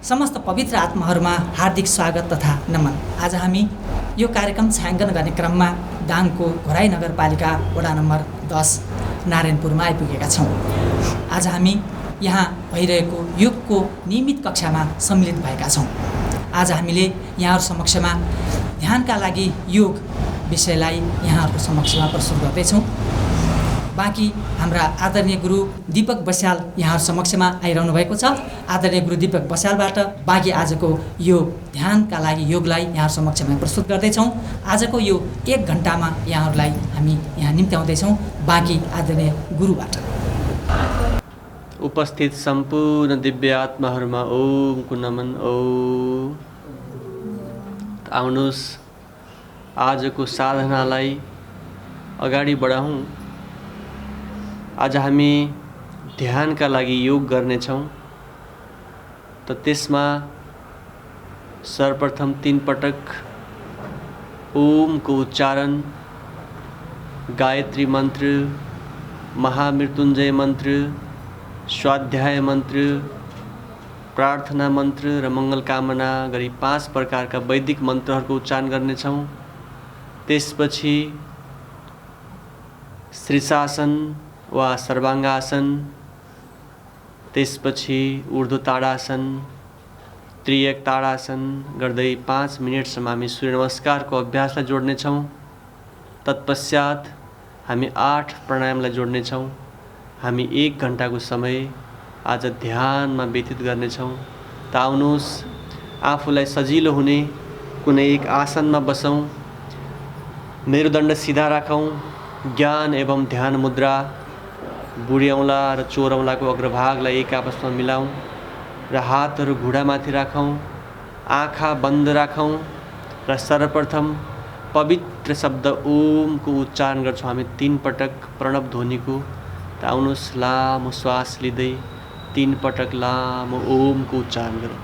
समस्त पवित्र आत्माहरूमा हार्दिक स्वागत तथा नमन। आज हामी यो कार्यक्रम छायाङ्कन गर्ने क्रममा दाङको घोराई नगरपालिका वडा नम्बर 10 नारायणपुरमा आइपुगेका छौँ। आज हामी यहाँ भइरहेको योगको नियमित कक्षामा सम्मिलित भएका छौँ। आज हामीले यहाँहरू समक्षमा ध्यानका लागि योग विषयलाई यहाँहरूको समक्षमा प्रस्तुत गर्दैछौँ। बाँकी हाम्रा आदरणीय गुरु दीपक बस्याल यहाँहरू समक्षमा आइरहनु भएको छ। आदरणीय गुरु दीपक बस्यालबाट बाँकी आजको यो ध्यानका लागि योगलाई यहाँहरू समक्षमा प्रस्तुत गर्दैछौँ। आजको यो 1 घन्टामा यहाँहरूलाई हामी यहाँ निम्त्याउँदैछौँ बाँकी आदरणीय गुरुबाट। उपस्थित सम्पूर्ण दिव्य आत्माहरूमा ओमको नमन। ओम। आउनुहोस्, आजको साधनालाई अगाडि बढाउँ। आज हामी ध्यानका लागि योग गर्नेछौँ। त त्यसमा सर्वप्रथम 3 पटक ओमको उच्चारण, गायत्री मन्त्र, महामृत्युञ्जय मन्त्र, स्वाध्याय मन्त्र, प्रार्थना मन्त्र र मङ्गलकामना गरी 5 प्रकारका वैदिक मन्त्रहरूको उच्चारण गर्नेछौँ। त्यसपछि शीर्षासन वा सर्वाङ्गासन, त्यसपछि ऊर्ध्व ताडासन, त्रियक ताडासन गर्दै 5 मिनटसम्म हामी सूर्य नमस्कारको अभ्यासलाई जोड्नेछौँ। तत्पश्चात हामी 8 प्राणायामलाई जोड्नेछौँ। हामी 1 घन्टाको समय आज ध्यानमा व्यतीत गर्नेछौँ। त आउनुहोस्, आफूलाई सजिलो हुने कुनै एक आसनमा बसौँ। मेरुदण्ड सिधा राखौँ। ज्ञान एवं ध्यान मुद्रा, बुढी औँला र चोर औँलाको अग्रभागलाई एक आपसमा मिलाउँ र हातहरू घुँडामाथि राखौँ। आँखा बन्द राखौँ र सर्वप्रथम पवित्र शब्द ओमको उच्चारण गर्छौँ हामी 3 पटक प्रणव ध्वनिको। त आउनुहोस्, लामो श्वास लिँदै 3 पटक लामो ओमको उच्चारण गरौँ।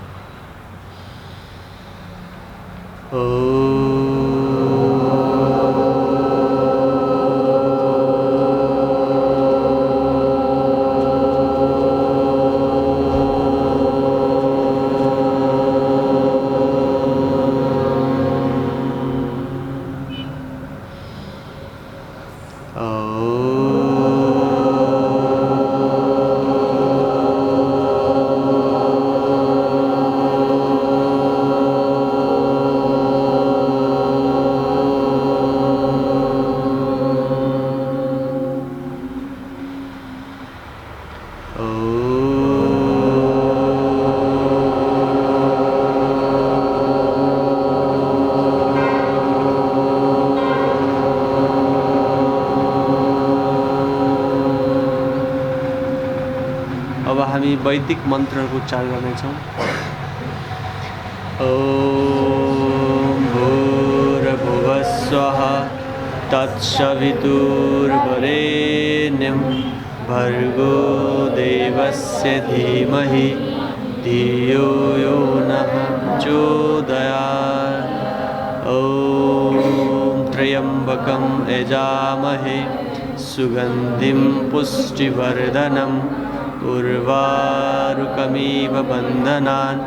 अब हामी वैदिक मन्त्रहरूको उच्चारण गर्नेछौँ। ओम भूर्भुवः स्वः तत्सवितुर्वरेण्यं भर्गो देवस्य धीमहि धियो यो नः प्रचोदयात्। ओम त्र्यम्बकं यजामहे सुगन्धिं पुष्टिवर्धनम् उर्वारुकमिव बन्धनान्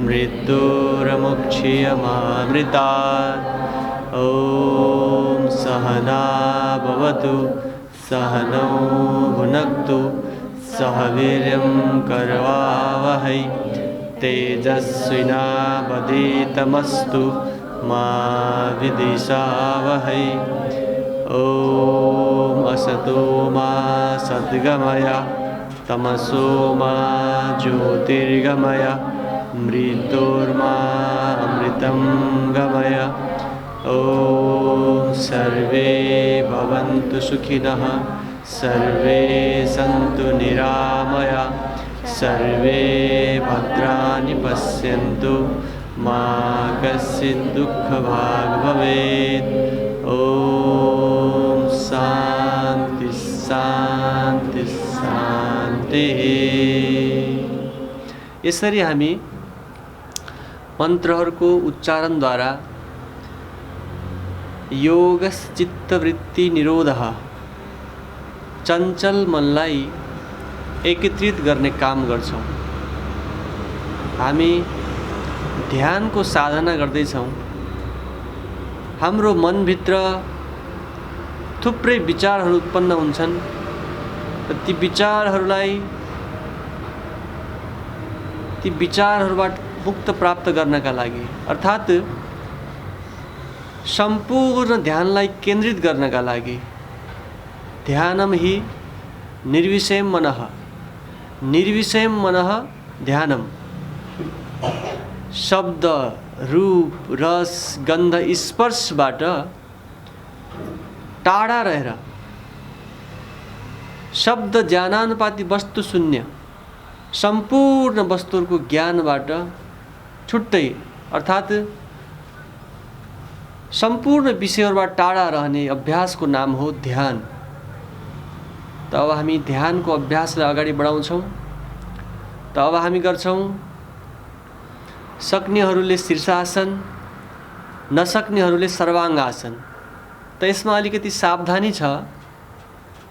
मृत्युर्मुक्षीयमामृतात्। ॐ सहना भवतु, सहनौ भुनक्तु, सह वीर्यं करवावहै, तेजस्विनावधीतमस्तु मा विद्विषावहै। ॐ असतो मा सद्गमय, तमसो मा ज्योतिर्गमय, मृत्योर्मा अमृतं गमय। ॐ सर्वे भवन्तु सुखिनः, सर्वे सन्तु निरामया, सर्वे भद्राणि पश्यन्तु, मा कश्चित् दुःखभाग् भवेत्। ॐ शान्ति शान्ति शान्ति। यसरी हामी मन्त्रहरूको उच्चारणद्वारा योगस् चित्तवृत्ति निरोधः, चञ्चल मनलाई एकीकृत गर्ने काम गर्छौँ। हामी ध्यानको साधना गर्दैछौँ, हाम्रो मनभित्र थुप्रै विचारहरू उत्पन्न हुन्छन् र ती विचारहरूबाट मुक्त प्राप्त गर्नका लागि अर्थात् सम्पूर्ण ध्यानलाई केन्द्रित गर्नका लागि ध्यानम हि निर्विषयम मनः, निर्विषयम मनः ध्यानम। शब्द, रूप, रस, गन्ध, स्पर्शबाट टाढा रहेर शब्द ज्ञानानुपाती वस्तु शून्य सम्पूर्ण वस्तुहरूको ज्ञानबाट छुट्टै अर्थात् सम्पूर्ण विषयहरूबाट टाढा रहने अभ्यासको नाम हो ध्यान। त अब हामी ध्यानको अभ्यासलाई अगाडि बढाउँछौँ। त अब हामी गर्छौँ सक्नेहरूले शीर्षासन, नसक्नेहरूले सर्वाङ्गासन। त यसमा अलिकति सावधानी छ।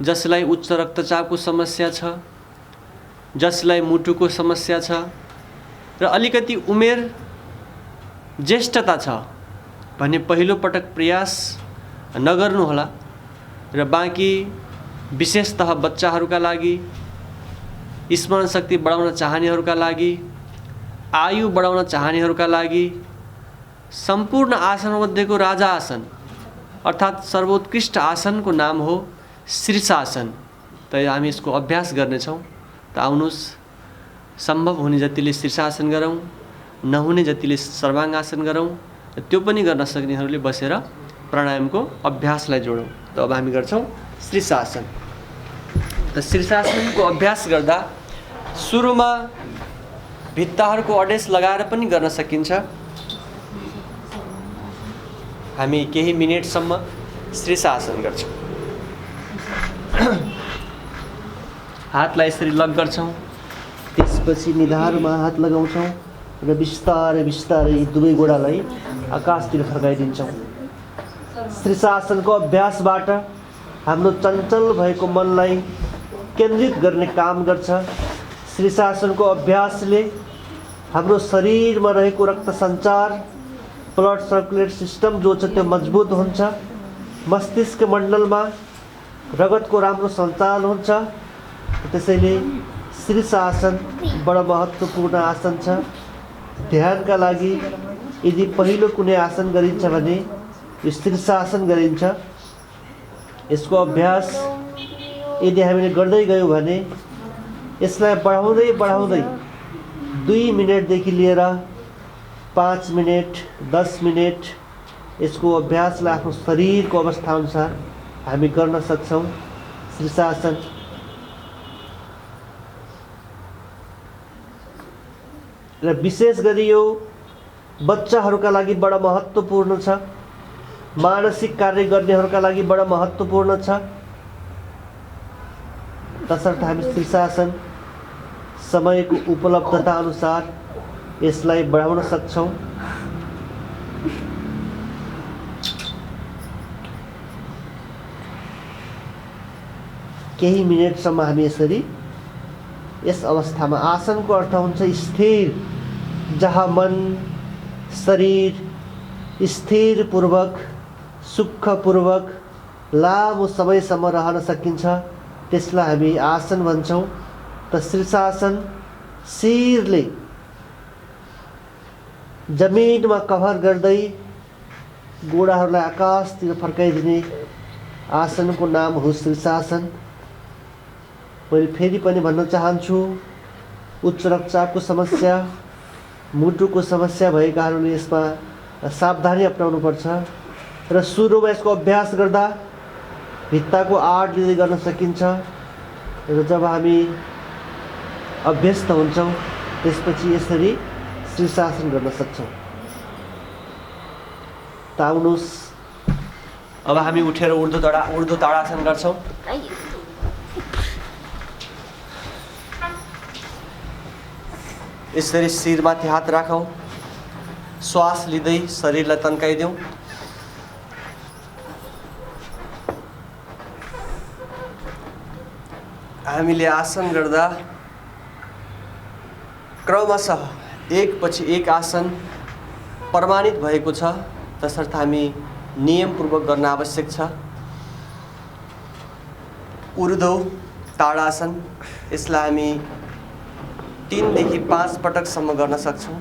जसलाई उच्च रक्तचापको समस्या छ, जसलाई मुटुको समस्या छ र अलिकति उमेर ज्येष्ठता छ भने पहिलो पटक प्रयास नगर्नुहोला र बाँकी विशेषतः बच्चाहरूका लागि, स्मरण शक्ति बढाउन चाहनेहरूका लागि, आयु बढाउन चाहनेहरूका लागि सम्पूर्ण आसनमध्येको राजा आसन अर्थात् सर्वोत्कृष्ट आसनको नाम हो शीर्षासन। त हामी यसको अभ्यास गर्नेछौँ। त आउनुहोस्, सम्भव हुने जतिले शीर्षासन गरौँ, नहुने जतिले सर्वाङ्गासन गरौँ, त्यो पनि गर्न सक्नेहरूले बसेर प्राणायामको अभ्यासलाई जोडौँ। त अब हामी गर्छौँ शीर्षासन। त शीर्षासनको अभ्यास गर्दा सुरुमा भित्ताहरूको अडेस लगाएर पनि गर्न सकिन्छ। हामी केही मिनेटसम्म शीर्षासन गर्छौँ। हातलाई यसरी लक गर्छौँ, त्यसपछि निधारमा हात लगाउँछौँ र बिस्तारै बिस्तारै दुवै गोडालाई आकाशतिर फर्काइदिन्छौँ। शीर्षासनको अभ्यासबाट हाम्रो चञ्चल भएको मनलाई केन्द्रित गर्ने काम गर्छ। शीर्षासनको अभ्यासले हाम्रो शरीरमा रहेको रक्त सञ्चार, ब्लड सर्कुलेट सिस्टम जो छ त्यो मजबुत हुन्छ। मस्तिष्क मण्डलमा रगतको राम्रो सञ्चालन हुन्छ। त्यसैले शीर्षासन बडा महत्त्वपूर्ण आसन छ। ध्यानका लागि यदि पहिलो कुनै आसन गरिन्छ भने यो शीर्षासन गरिन्छ। यसको अभ्यास यदि हामीले गर्दै गयौँ भने यसलाई बढाउँदै बढाउँदै 2 मिनेटदेखि लिएर 5 मिनेट, 10 मिनेट यसको अभ्यासलाई आफ्नो शरीरको अवस्थाअनुसार हामी गर्न सक्छौँ। शीर्षासन र विशेष गरी यो बच्चाहरूका लागि बडा महत्त्वपूर्ण छ। मानसिक कार्य गर्नेहरूका लागि बडा महत्त्वपूर्ण छ। तसर्थ हामी शीर्षासन समयको उपलब्धता अनुसार यसलाई बढाउन सक्छौँ। केही मिनेटसम्म हामी यसरी यस अवस्थामा, आसनको अर्थ हुन्छ स्थिर, जहाँ मन शरीर स्थिरपूर्वक सुखपूर्वक लामो समयसम्म रहन सकिन्छ, त्यसलाई हामी आसन भन्छौँ। त शीर्षासन शिरले जमिनमा कभर गर्दै गोडाहरूलाई आकाशतिर फर्काइदिने आसनको नाम हो शीर्षासन। मैले फेरि पनि भन्न चाहन्छु, उच्च रक्तचापको समस्या, मुटुको समस्या भएकाहरूले यसमा सावधानी अपनाउनुपर्छ र सुरुमा यसको अभ्यास गर्दा भित्ताको आड लिँदै गर्न सकिन्छ र जब हामी अभ्यस्त हुन्छौँ त्यसपछि यसरी शीर्षासन गर्न सक्छौँ। त आउनुहोस्, अब हामी उठेर ऊर्ध्व ताडासन गर्छौँ। यसरी शिरमाथि हात राखौँ, श्वास लिँदै शरीरलाई तन्काइदिउँ। हामीले आसन गर्दा क्रमशः एकपछि एक आसन प्रमाणित भएको छ, तसर्थ हामी नियमपूर्वक गर्न आवश्यक छ। ऊर्ध्व ताडासन, यसलाई हामी 3 देखि 5 पटकसम्म गर्न सक्छौँ।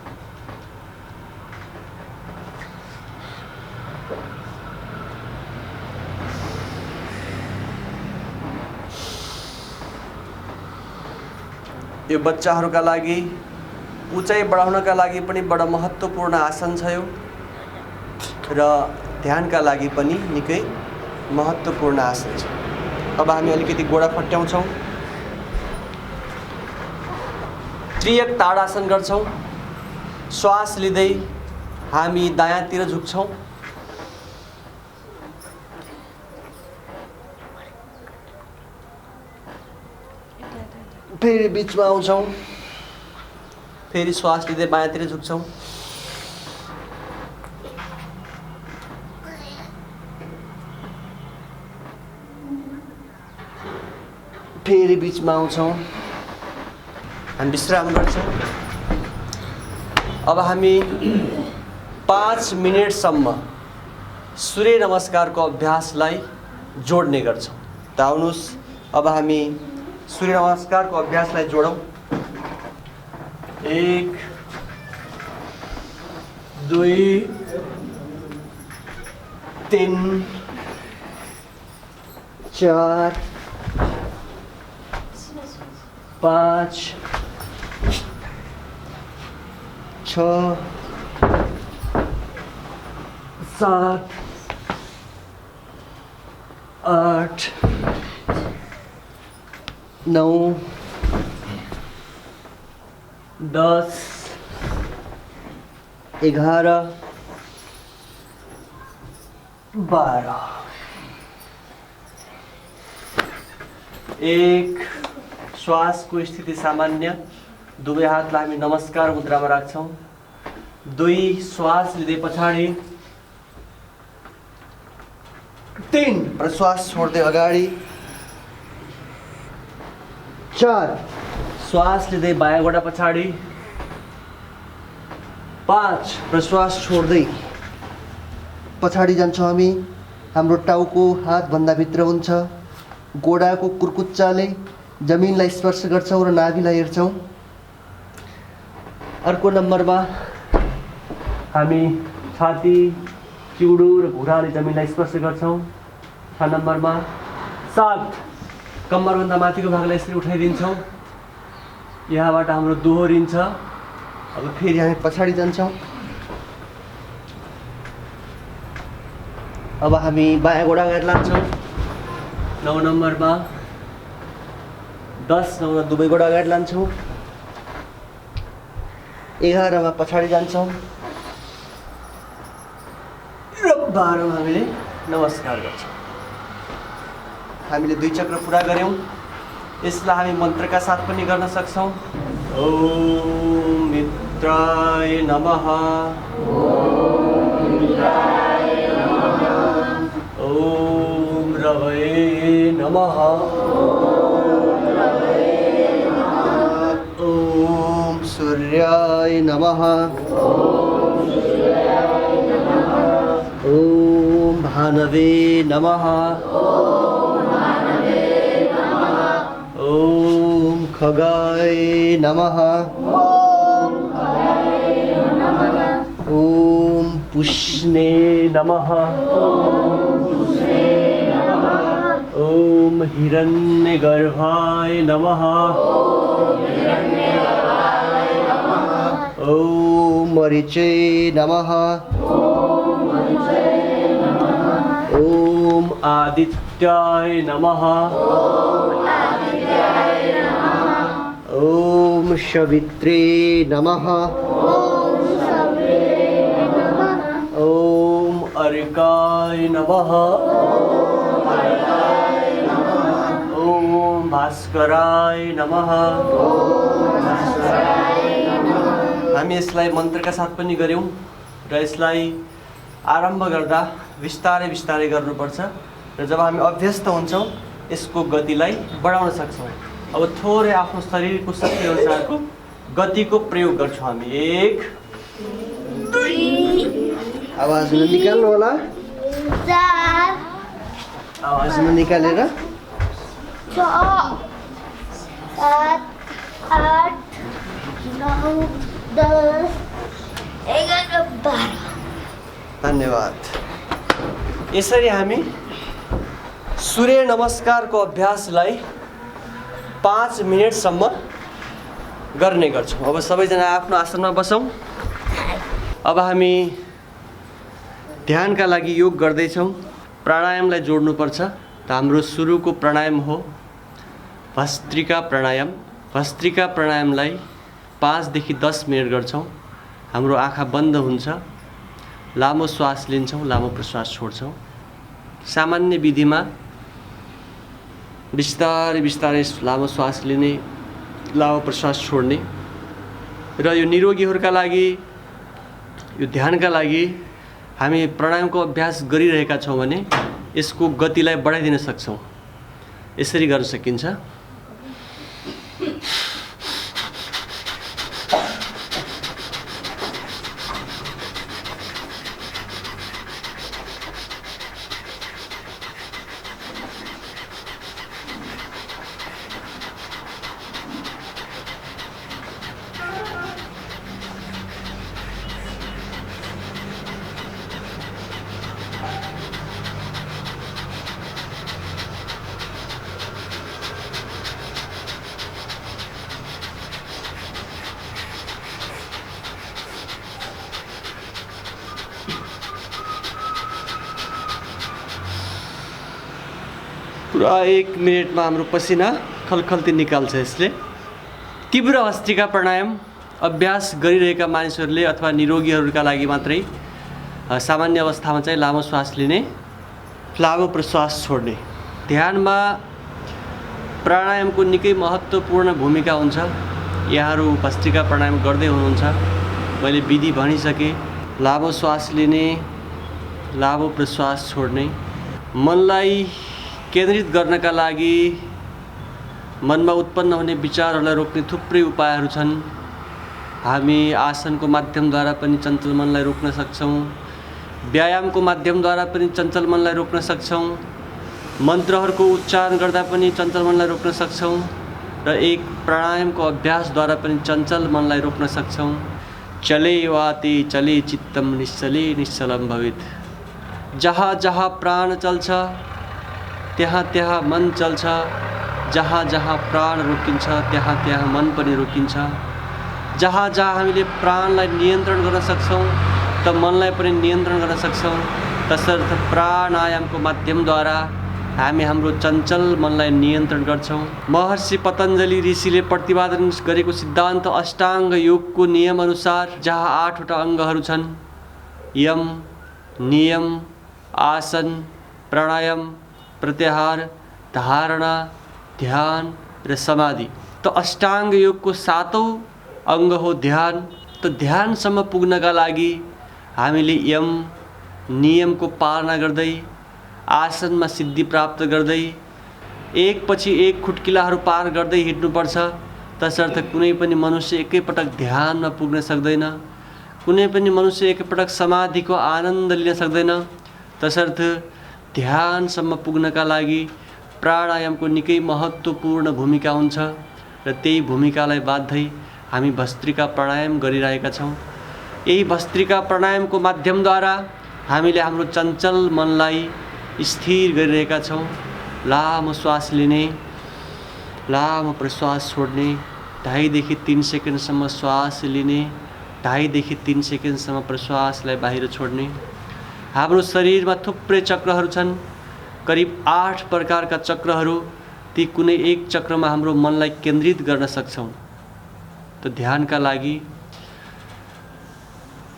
यो बच्चाहरूका लागि उचाइ बढाउनका लागि पनि बडो महत्त्वपूर्ण आसन छ यो, र ध्यानका लागि पनि निकै महत्त्वपूर्ण आसन छ। अब हामी अलिकति गोडा फट्याउँछौँ, त्रियक ताडासन गर्छौँ। श्वास लिँदै हामी दायाँतिर झुक्छौँ, फेरि बिचमा आउँछौँ, फेरि श्वास लिँदै बायाँतिर झुक्छौँ, फेरि बिचमा आउँछौँ, हामी विश्राम गर्छौँ। अब हामी 5 मिनेटसम्म सूर्य नमस्कारको अभ्यासलाई जोड्ने गर्छौँ। त आउनुहोस् अब हामी सूर्य नमस्कारको अभ्यासलाई जोडौँ। 1 2 3 4 5 6 7 8 9 10 11 12 1 श्वासको स्थिति सामान्य, दुवै हातलाई हामी नमस्कार मुद्रामा राख्छौँ। 2 श्वास लिँदै पछाडि, 3 प्रश्वास छोड्दै अगाडि, 4 श्वास लिँदै बायाँ गोडा पछाडि, 5 प्रश्वास छोड्दै पछाडि जान्छौँ हामी। हाम्रो टाउको हातभन्दा भित्र हुन्छ, गोडाको कुर्कुच्चाले जमिनलाई स्पर्श गर्छौँ र नाभिलाई हेर्छौँ। अर्को नम्बरमा हामी छाती, चिउडो र घुँडाले जमिनलाई स्पर्श गर्छौँ। 6 नम्बरमा 7 कम्मरभन्दा माथिको भागलाई यसरी उठाइदिन्छौँ, यहाँबाट हाम्रो दोहोरिन्छ। अब फेरि हामी पछाडि जान्छौँ। अब हामी बायाँ गोडा अगाडि लान्छौँ। 9 नम्बरमा 10 नम्बरमा दुवै गोडा अगाडि लान्छौँ। 11 मा पछाडि जान्छौँ र 12 मा हामीले नमस्कार गर्छौँ। हामीले 2 चक्र पुरा गऱ्यौँ। यसलाई हामी मन्त्रका साथ पनि गर्न सक्छौँ। ओम मित्राय नमः, ओम रवये नमः, ओम सूर्याय नमः, ओम भानवे नमः, ओम खगाय नमः, ओम पुष्णे नमः, ओम हिरण्यगर्भाय नमः, ओम मरीचे नमः, ओम आदित्याय नमः, ओम सवित्रे नमः, ओम अर्काय नमः, ओम भास्कराय नमः। हामी यसलाई मन्त्रका साथ पनि गऱ्यौँ र यसलाई आरम्भ गर्दा बिस्तारै बिस्तारै गर्नुपर्छ र जब हामी अभ्यस्त हुन्छौँ यसको गतिलाई बढाउन सक्छौँ। अब थोरै आफ्नो शरीरको शक्ति अनुसारको गतिको प्रयोग गर्छौँ हामी। 1 2 आवाज निकाल्नु होला। 4 आवाज निकालेर 6 7 8 9 10 11 12। धन्यवाद। यसरी हामी सूर्य नमस्कारको अभ्यासलाई 5 मिनेटसम्म गर्ने गर्छौँ। अब सबैजना आफ्नो आसनमा बसौँ। अब हामी ध्यानका लागि योग गर्दैछौँ। प्राणायामलाई जोड्नुपर्छ। त हाम्रो सुरुको प्राणायाम हो भस्त्रिका प्राणायाम। भस्त्रिका प्राणायामलाई 5 देखि 10 मिनट गर्छौँ। हाम्रो आँखा बन्द हुन्छ, लामो श्वास लिन्छौँ, लामो प्रश्वास छोड्छौँ। सामान्य विधिमा बिस्तारै बिस्तारै लामो श्वास लिने, लामो प्रश्वास छोड्ने र यो निरोगीहरूका लागि, यो ध्यानका लागि हामी प्राणायामको अभ्यास गरिरहेका छौँ भने यसको गतिलाई बढाइदिन सक्छौँ। यसरी गर्न सकिन्छ। पुरा 1 मिनेटमा हाम्रो पसिना खलखल्ती निकाल्छ यसले। तीव्र भस्त्रिका प्राणायाम अभ्यास गरिरहेका मानिसहरूले अथवा निरोगीहरूका लागि मात्रै, सामान्य अवस्थामा चाहिँ लामो श्वास लिने, लामो प्रश्वास छोड्ने। ध्यानमा प्राणायामको निकै महत्त्वपूर्ण भूमिका हुन्छ। यहाँहरू भस्त्रिका प्राणायाम गर्दै हुनुहुन्छ, मैले विधि भनिसकेँ। लामो श्वास लिने, लामो प्रश्वास छोड्ने। मनलाई केन्द्रित गर्नका लागि मनमा उत्पन्न हुने विचारहरूलाई रोक्ने थुप्रै उपायहरू छन्। हामी आसनको माध्यमद्वारा पनि चञ्चल मनलाई रोक्न सक्छौँ। व्यायामको माध्यमद्वारा पनि चञ्चल मनलाई रोक्न सक्छौँ। मन्त्रहरूको उच्चारण गर्दा पनि चञ्चल मनलाई रोक्न सक्छौँ र एक प्राणायामको अभ्यासद्वारा पनि चञ्चल मनलाई रोक्न सक्छौँ। चले वाति चले चित्तम निश्चले निश्चलम भवेत्। जहाँ जहाँ प्राण चल्छ त्यहाँ त्यहाँ मन चल्छ। जहाँ जहाँ प्राण रोकिन्छ त्यहाँ त्यहाँ मन पनि रोकिन्छ। जहाँ जहाँ हामीले प्राणलाई नियन्त्रण गर्न सक्छौँ त मनलाई पनि नियन्त्रण गर्न सक्छौँ। तसर्थ प्राणायामको माध्यमद्वारा हामी हाम्रो चञ्चल मनलाई नियन्त्रण गर्छौँ। महर्षि पतञ्जलि ऋषिले प्रतिपादन गरेको सिद्धान्त अष्टाङ्ग योगको नियमअनुसार जहाँ 8वटा अङ्गहरू छन्, यम, नियम, आसन, प्राणायाम, प्रत्याहार, धारणा, ध्यान र समाधि। त अष्टाङ्ग योगको 7औं अङ्ग हो ध्यान। त ध्यानसम्म पुग्नका लागि हामीले यम, नियमको पालना गर्दै, आसनमा सिद्धि प्राप्त गर्दै, एकपछि एक खुट्किलाहरू पार गर्दै हिँड्नुपर्छ। तसर्थ कुनै पनि मनुष्य एकैपटक ध्यानमा पुग्न सक्दैन। कुनै पनि मनुष्य एकैपटक समाधिको आनन्द लिन सक्दैन। तसर्थ ध्यानसम्म पुग्नका लागि प्राणायामको निकै महत्त्वपूर्ण भूमिका हुन्छ र त्यही भूमिकालाई बाध्दै हामी भस्त्रिका प्राणायाम गरिरहेका छौँ। यही भस्त्रिका प्राणायामको माध्यमद्वारा हामीले हाम्रो चञ्चल मनलाई स्थिर गरिरहेका छौँ। लामो श्वास लिने, लामो प्रश्वास छोड्ने, 2.5 देखि 3 सेकेन्डसम्म श्वास लिने, 2.5 देखि 3 सेकेन्डसम्म प्रश्वासलाई बाहिर छोड्ने। हाम्रो शरीरमा थुप्रै चक्रहरू छन्, करिब 8 प्रकारका चक्रहरू। ती कुनै एक चक्रमा हाम्रो मनलाई केन्द्रित गर्न सक्छौँ। त ध्यानका लागि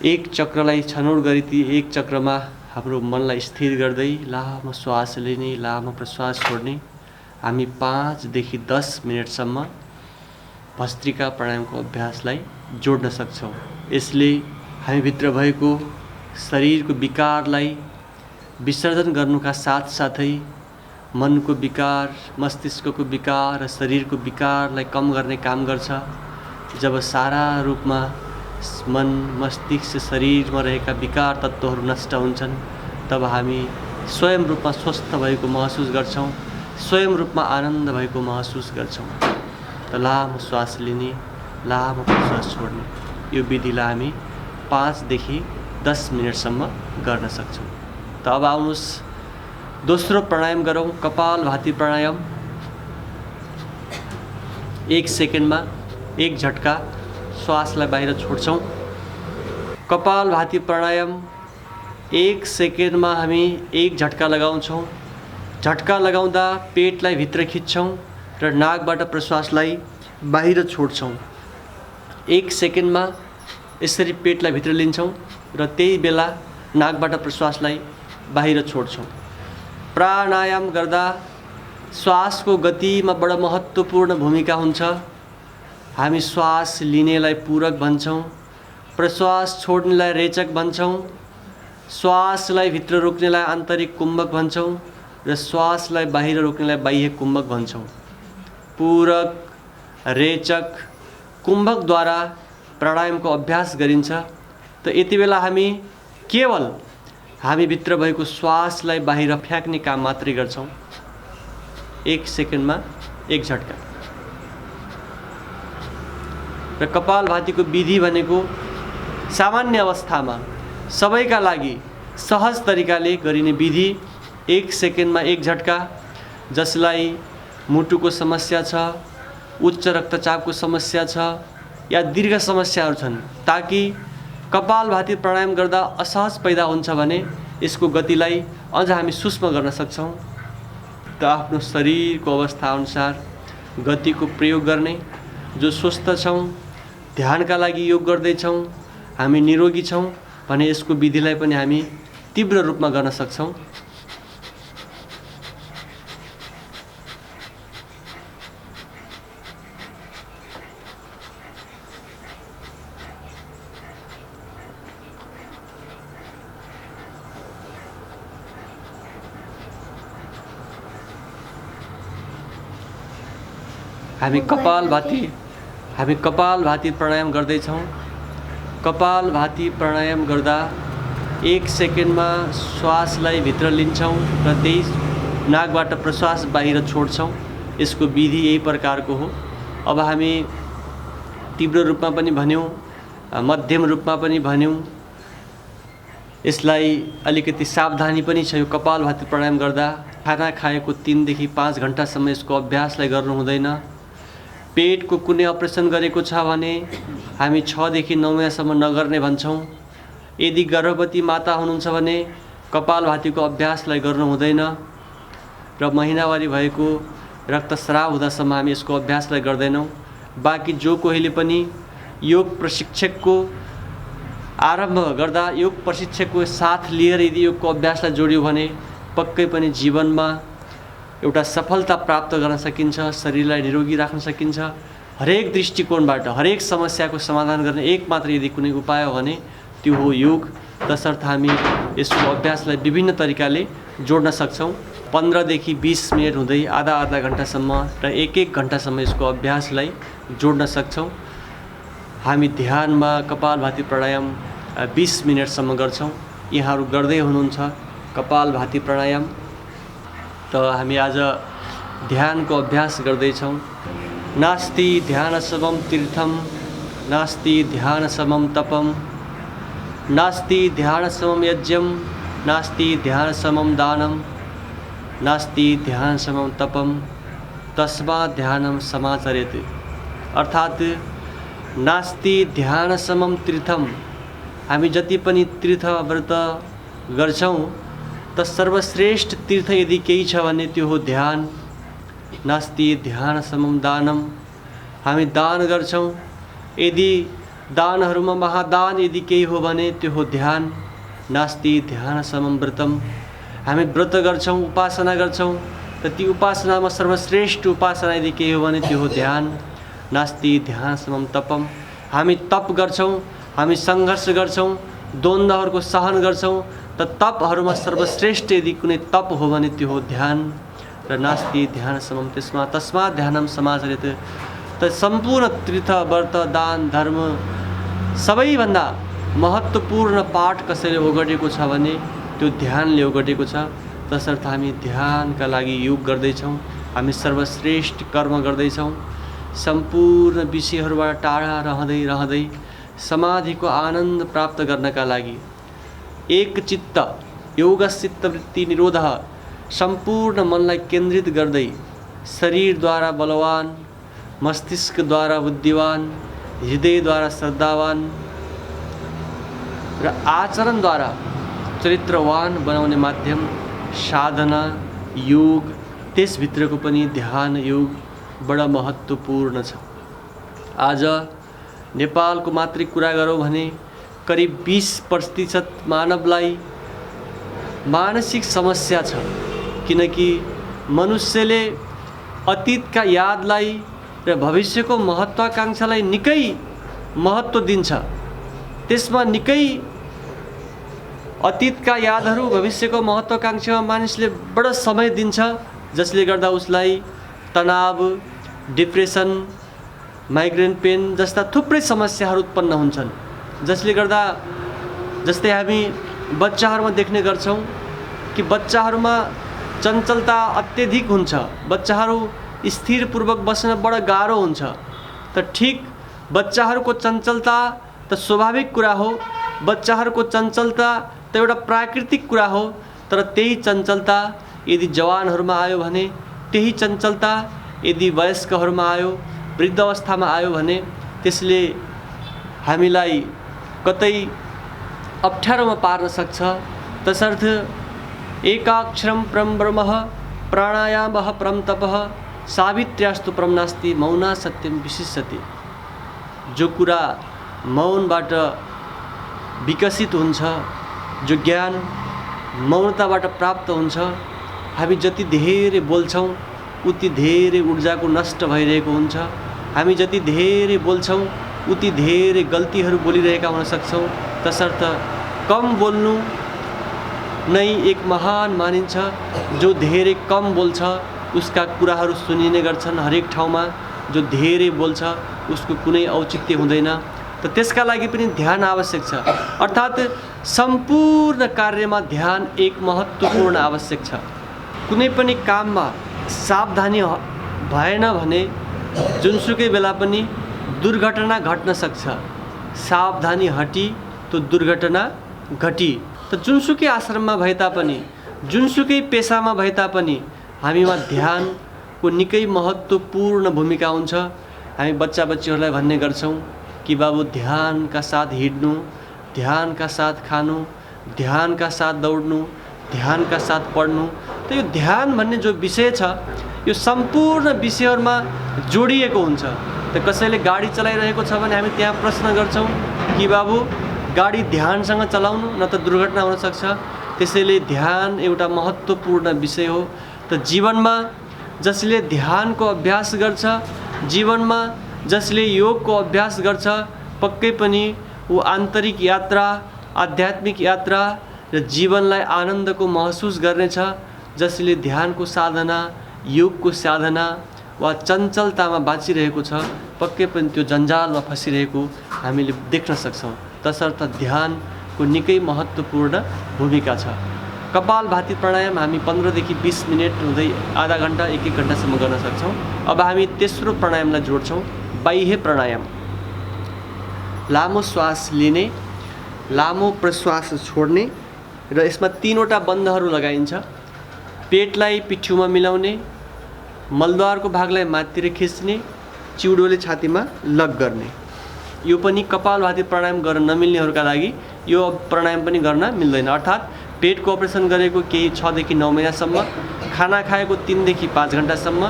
एक चक्रलाई छनौट गरी ती एक चक्रमा हाम्रो मनलाई स्थिर गर्दै लामो श्वास लिने, लामो प्रश्वास छोड्ने। हामी 5 देखि 10 मिनेटसम्म भस्त्रिका प्राणायामको अभ्यासलाई जोड्न सक्छौँ। यसले हामीभित्र भएको शरीरको विकारलाई विसर्जन गर्नुका साथसाथै मनको विकार, मस्तिष्कको विकार र शरीरको विकारलाई कम गर्ने काम गर्छ। जब सारा रूपमा मन मस्तिष्क शरीरमा रहेका विकार तत्त्वहरू नष्ट हुन्छन् तब हामी स्वयं रूपमा स्वस्थ भएको महसुस गर्छौँ, स्वयं रूपमा आनन्द भएको महसुस गर्छौँ। त लामो श्वास लिने, लामो श्वास छोड्ने यो विधिलाई हामी 5 देखि 10 मिनटसम्म गर्न सक्छौँ। त अब आउनुहोस् दोस्रो प्राणायाम गरौँ, कपालभाती प्राणायाम। 1 सेकेन्डमा 1 झट्का श्वासलाई बाहिर छोड्छौँ। कपालभाती प्राणायाम 1 सेकेन्डमा हामी 1 झट्का लगाउँछौँ। झट्का लगाउँदा पेटलाई भित्र खिच्छौँ र नाकबाट प्रश्वासलाई बाहिर छोड्छौँ। 1 सेकेन्डमा यसरी पेटलाई भित्र लिन्छौँ र त्यही बेला नाकबाट प्रश्वासलाई बाहिर छोड्छौँ। प्राणायाम गर्दा श्वासको गतिमा बडो महत्त्वपूर्ण भूमिका हुन्छ। हामी श्वास लिनेलाई पूरक भन्छौँ, प्रश्वास छोड्नेलाई रेचक भन्छौँ, श्वासलाई भित्र रोक्नेलाई आन्तरिक कुम्भक भन्छौँ र श्वासलाई बाहिर रोक्नेलाई बाह्य कुम्भक भन्छौँ। पूरक, रेचक, कुम्भकद्वारा प्राणायामको अभ्यास गरिन्छ। त यति बेला हामी केवल हामी भित्र भएको श्वासलाई बाहिर फ्याँक्ने काम मात्रै गर्छौँ। 1 सेकेन्डमा 1 झट्का। र कपालभातीको विधि भनेको सामान्य अवस्थामा सबैका लागि सहज तरिकाले गरिने विधि। 1 सेकेन्डमा 1 झट्का। जसलाई मुटुको समस्या छ, उच्च रक्तचापको समस्या छ या दीर्घ समस्याहरू छन्, ताकि कपालभाती प्राणायाम गर्दा असहज पैदा हुन्छ भने यसको गतिलाई अझ हामी सूक्ष्म गर्न सक्छौँ। त आफ्नो शरीरको अवस्था अनुसार गतिको प्रयोग गर्ने। जो स्वस्थ छौँ, ध्यानका लागि योग गर्दैछौँ, हामी निरोगी छौँ भने यसको विधिलाई पनि हामी तीव्र रूपमा गर्न सक्छौँ। हामी कपालभाती प्राणायाम गर्दैछौँ। कपालभाती प्राणायाम गर्दा 1 सेकेन्डमा श्वासलाई भित्र लिन्छौँ र त्यही नाकबाट प्रश्वास बाहिर छोड्छौँ। यसको विधि यही प्रकारको हो। अब हामी तीव्र रूपमा पनि भन्यौँ, मध्यम रूपमा पनि भन्यौँ। यसलाई अलिकति सावधानी पनि छ। यो कपालभाती प्राणायाम गर्दा खाना खाएको 3 देखि 5 घण्टासम्म यसको अभ्यासलाई गर्नु हुँदैन। पेटको कुनै अपरेसन गरेको छ भने हामी 6 देखि 9 महिनासम्म नगर्ने भन्छौँ। यदि गर्भवती माता हुनुहुन्छ भने कपालभातीको अभ्यासलाई गर्नु हुँदैन र महिनावारी भएको रक्तस्राव हुँदासम्म हामी यसको अभ्यासलाई गर्दैनौँ। बाँकी जो कोहीले पनि योग प्रशिक्षकको आरम्भ गर्दा योग प्रशिक्षकको साथ लिएर यदि योगको अभ्यासलाई जोड्यो भने पक्कै पनि जीवनमा एउटा सफलता प्राप्त गर्न सकिन्छ, शरीरलाई निरोगी राख्न सकिन्छ। हरेक दृष्टिकोणबाट हरेक समस्याको समाधान गर्ने एक मात्र यदि कुनै उपाय हो भने त्यो हो योग। तसर्थ हामी यसको अभ्यासलाई विभिन्न तरिकाले जोड्न सक्छौँ। 15 देखि 20 मिनट हुँदै आधा घण्टासम्म र 1 घण्टासम्म यसको अभ्यासलाई जोड्न सक्छौँ। हामी ध्यानमा कपालभाती प्राणायाम 20 मिनटसम्म गर्छौँ। यहाँहरू गर्दै हुनुहुन्छ कपालभाती प्राणायाम। त हामी आज ध्यानको अभ्यास गर्दैछौँ। नास्ति ध्यान समम तीर्थम, नास्ति ध्यान समम तपम, नास्ति ध्यान समम यज्ञम, नास्ति ध्यान समम दानम, नास्ति ध्यान समम तपम, तस्मात् ध्यानम समाचरेत्। अर्थात् नास्ति ध्यान समम तीर्थम। हामी जति पनि तीर्थ व्रत गर्छौँ त सर्वश्रेष्ठ तीर्थ यदि केही छ भने त्यो हो ध्यान। नास्ति ध्यान समम दानम। हामी दान गर्छौँ, यदि दानहरूमा महादान यदि केही हो भने त्यो हो ध्यान। नास्ति ध्यान समम व्रतम। हामी व्रत गर्छौँ, उपासना गर्छौँ, त ती उपासनामा सर्वश्रेष्ठ उपासना यदि केही हो भने त्यो हो ध्यान। नास्ति ध्यान समम तपम। हामी तप गर्छौँ, हामी सङ्घर्ष गर्छौँ, द्वन्द्वहरूको सहन गर्छौँ, त तपहरूमा सर्वश्रेष्ठ यदि कुनै तप हो भने त्यो हो ध्यान। र नास्ति ध्यान समम तस्मात् ध्यानम समाचरेत्। त सम्पूर्ण तीर्थ व्रत दान धर्म सबैभन्दा महत्त्वपूर्ण पाठ कसैले ओगटेको छ भने त्यो ध्यानले ओगटेको छ। तसर्थ हामी ध्यानका लागि योग गर्दैछौँ, हामी सर्वश्रेष्ठ कर्म गर्दैछौँ। सम्पूर्ण विषयहरूबाट टाढा रहँदै रहँदै समाधिको आनन्द प्राप्त गर्नका लागि एकचित्त योगचित्त वृत्ति निरोध सम्पूर्ण मनलाई केन्द्रित गर्दै शरीरद्वारा बलवान, मस्तिष्कद्वारा बुद्धिवान, हृदयद्वारा श्रद्धावान र आचरणद्वारा चरित्रवान बनाउने माध्यम साधना योग, त्यसभित्रको पनि ध्यान योग बडा महत्त्वपूर्ण छ। आज नेपालको मात्रै कुरा गरौँ भने करिब 20% मानवलाई मानसिक समस्या छ, किनकि मनुष्यले अतीतका यादलाई र भविष्यको महत्त्वाकांक्षालाई निकै महत्त्व दिन्छ। त्यसमा निकै अतीतका यादहरू भविष्यको महत्त्वाकांक्षामा मानिसले बडो समय दिन्छ, जसले गर्दा उसलाई तनाव, डिप्रेसन, माइग्रेन पेन जस्ता थुप्रै समस्याहरू उत्पन्न हुन्छन्। जसले गर्दा जस्तै हामी बच्चाहरूमा देख्ने गर्छौँ कि बच्चाहरूमा चञ्चलता अत्यधिक हुन्छ, बच्चाहरू स्थिरपूर्वक बस्न बडो गाह्रो हुन्छ। त ठिक बच्चाहरूको चञ्चलता त स्वाभाविक कुरा हो, बच्चाहरूको चञ्चलता त एउटा प्राकृतिक कुरा हो, तर त्यही चञ्चलता यदि जवानहरूमा आयो भने, त्यही चञ्चलता यदि वयस्कहरूमा आयो, वृद्ध अवस्थामा आयो भने त्यसले हामीलाई कतै अप्ठ्यारोमा पार्न सक्छ। तसर्थ एकाक्षरम परम ब्रह्म प्राणायामः परम तपः सावित्र्यास्तु परम नास्ति मौना सत्यम विशिष्यते। जो कुरा मौनबाट विकसित हुन्छ, जो ज्ञान मौनताबाट प्राप्त हुन्छ, हामी जति धेरै बोल्छौँ उति धेरै ऊर्जाको नष्ट भइरहेको हुन्छ। हामी जति धेरै बोल्छौँ उति धेरै गल्तीहरू बोलिरहेका हुन सक्छौँ। तसर्थ कम बोल्नु नै एक महान मानिन्छ। जो धेरै कम बोल्छ उसका कुराहरू सुनिने गर्छन् हरेक ठाउँमा, जो धेरै बोल्छ उसको कुनै औचित्य हुँदैन। त त्यसका लागि पनि ध्यान आवश्यक छ। अर्थात् सम्पूर्ण कार्यमा ध्यान एक महत्त्वपूर्ण आवश्यक छ। कुनै पनि काममा सावधानी भएन भने जुनसुकै बेला पनि दुर्घटना घट्न सक्छ। सावधानी हटी तो दुर्घटना घटी। त जुनसुकै आश्रममा भए तापनि, जुनसुकै पेसामा भए तापनि हामीमा ध्यानको निकै महत्त्वपूर्ण भूमिका हुन्छ। हामी बच्चा बच्चीहरूलाई भन्ने गर्छौँ कि बाबु ध्यानका साथ हिँड्नु, ध्यानका साथ खानु, ध्यानका साथ दौड्नु, ध्यानका साथ पढ्नु। त यो ध्यान भन्ने जो विषय छ यो सम्पूर्ण विषयहरूमा जोडिएको हुन्छ। त कसैले गाडी चलाइरहेको छ भने हामी त्यहाँ प्रश्न गर्छौँ कि बाबु गाडी ध्यानसँग चलाउनु न त दुर्घटना हुन सक्छ। त्यसैले ध्यान एउटा महत्त्वपूर्ण विषय हो। त जीवनमा जसले ध्यानको अभ्यास गर्छ, जीवनमा जसले योगको अभ्यास गर्छ, पक्कै पनि ऊ आन्तरिक यात्रा, आध्यात्मिक यात्रा र जीवनलाई आनन्दको महसुस गर्नेछ। जसले ध्यानको साधना, योगको साधना वा चञ्चलतामा बाँचिरहेको छ, पक्कै पनि त्यो जन्जालमा फसिरहेको हामीले देख्न सक्छौँ। तसर्थ ध्यानको निकै महत्त्वपूर्ण भूमिका छ। कपालभाती प्राणायाम हामी 15 देखि 20 मिनट हुँदै आधा घन्टा 1-1 घन्टासम्म गर्न सक्छौँ। अब हामी तेस्रो प्राणायामलाई जोड्छौँ, बाह्य प्राणायाम। लामो श्वास लिने, लामो प्रश्वास छोड्ने र यसमा 3वटा बन्धहरू लगाइन्छ। पेटलाई पिठ्युमा मिलाउने, मलद्वारको भागलाई माथितिर खिच्ने, चिउडोले छातीमा लग गर्ने। यो पनि कपालभाती प्राणायाम गर्न नमिल्नेहरूका लागि यो प्राणायाम पनि गर्न मिल्दैन। अर्थात् पेटको अपरेसन गरेको केही 6 देखि 9 महिनासम्म, खाना खाएको 3 देखि 5 घन्टासम्म,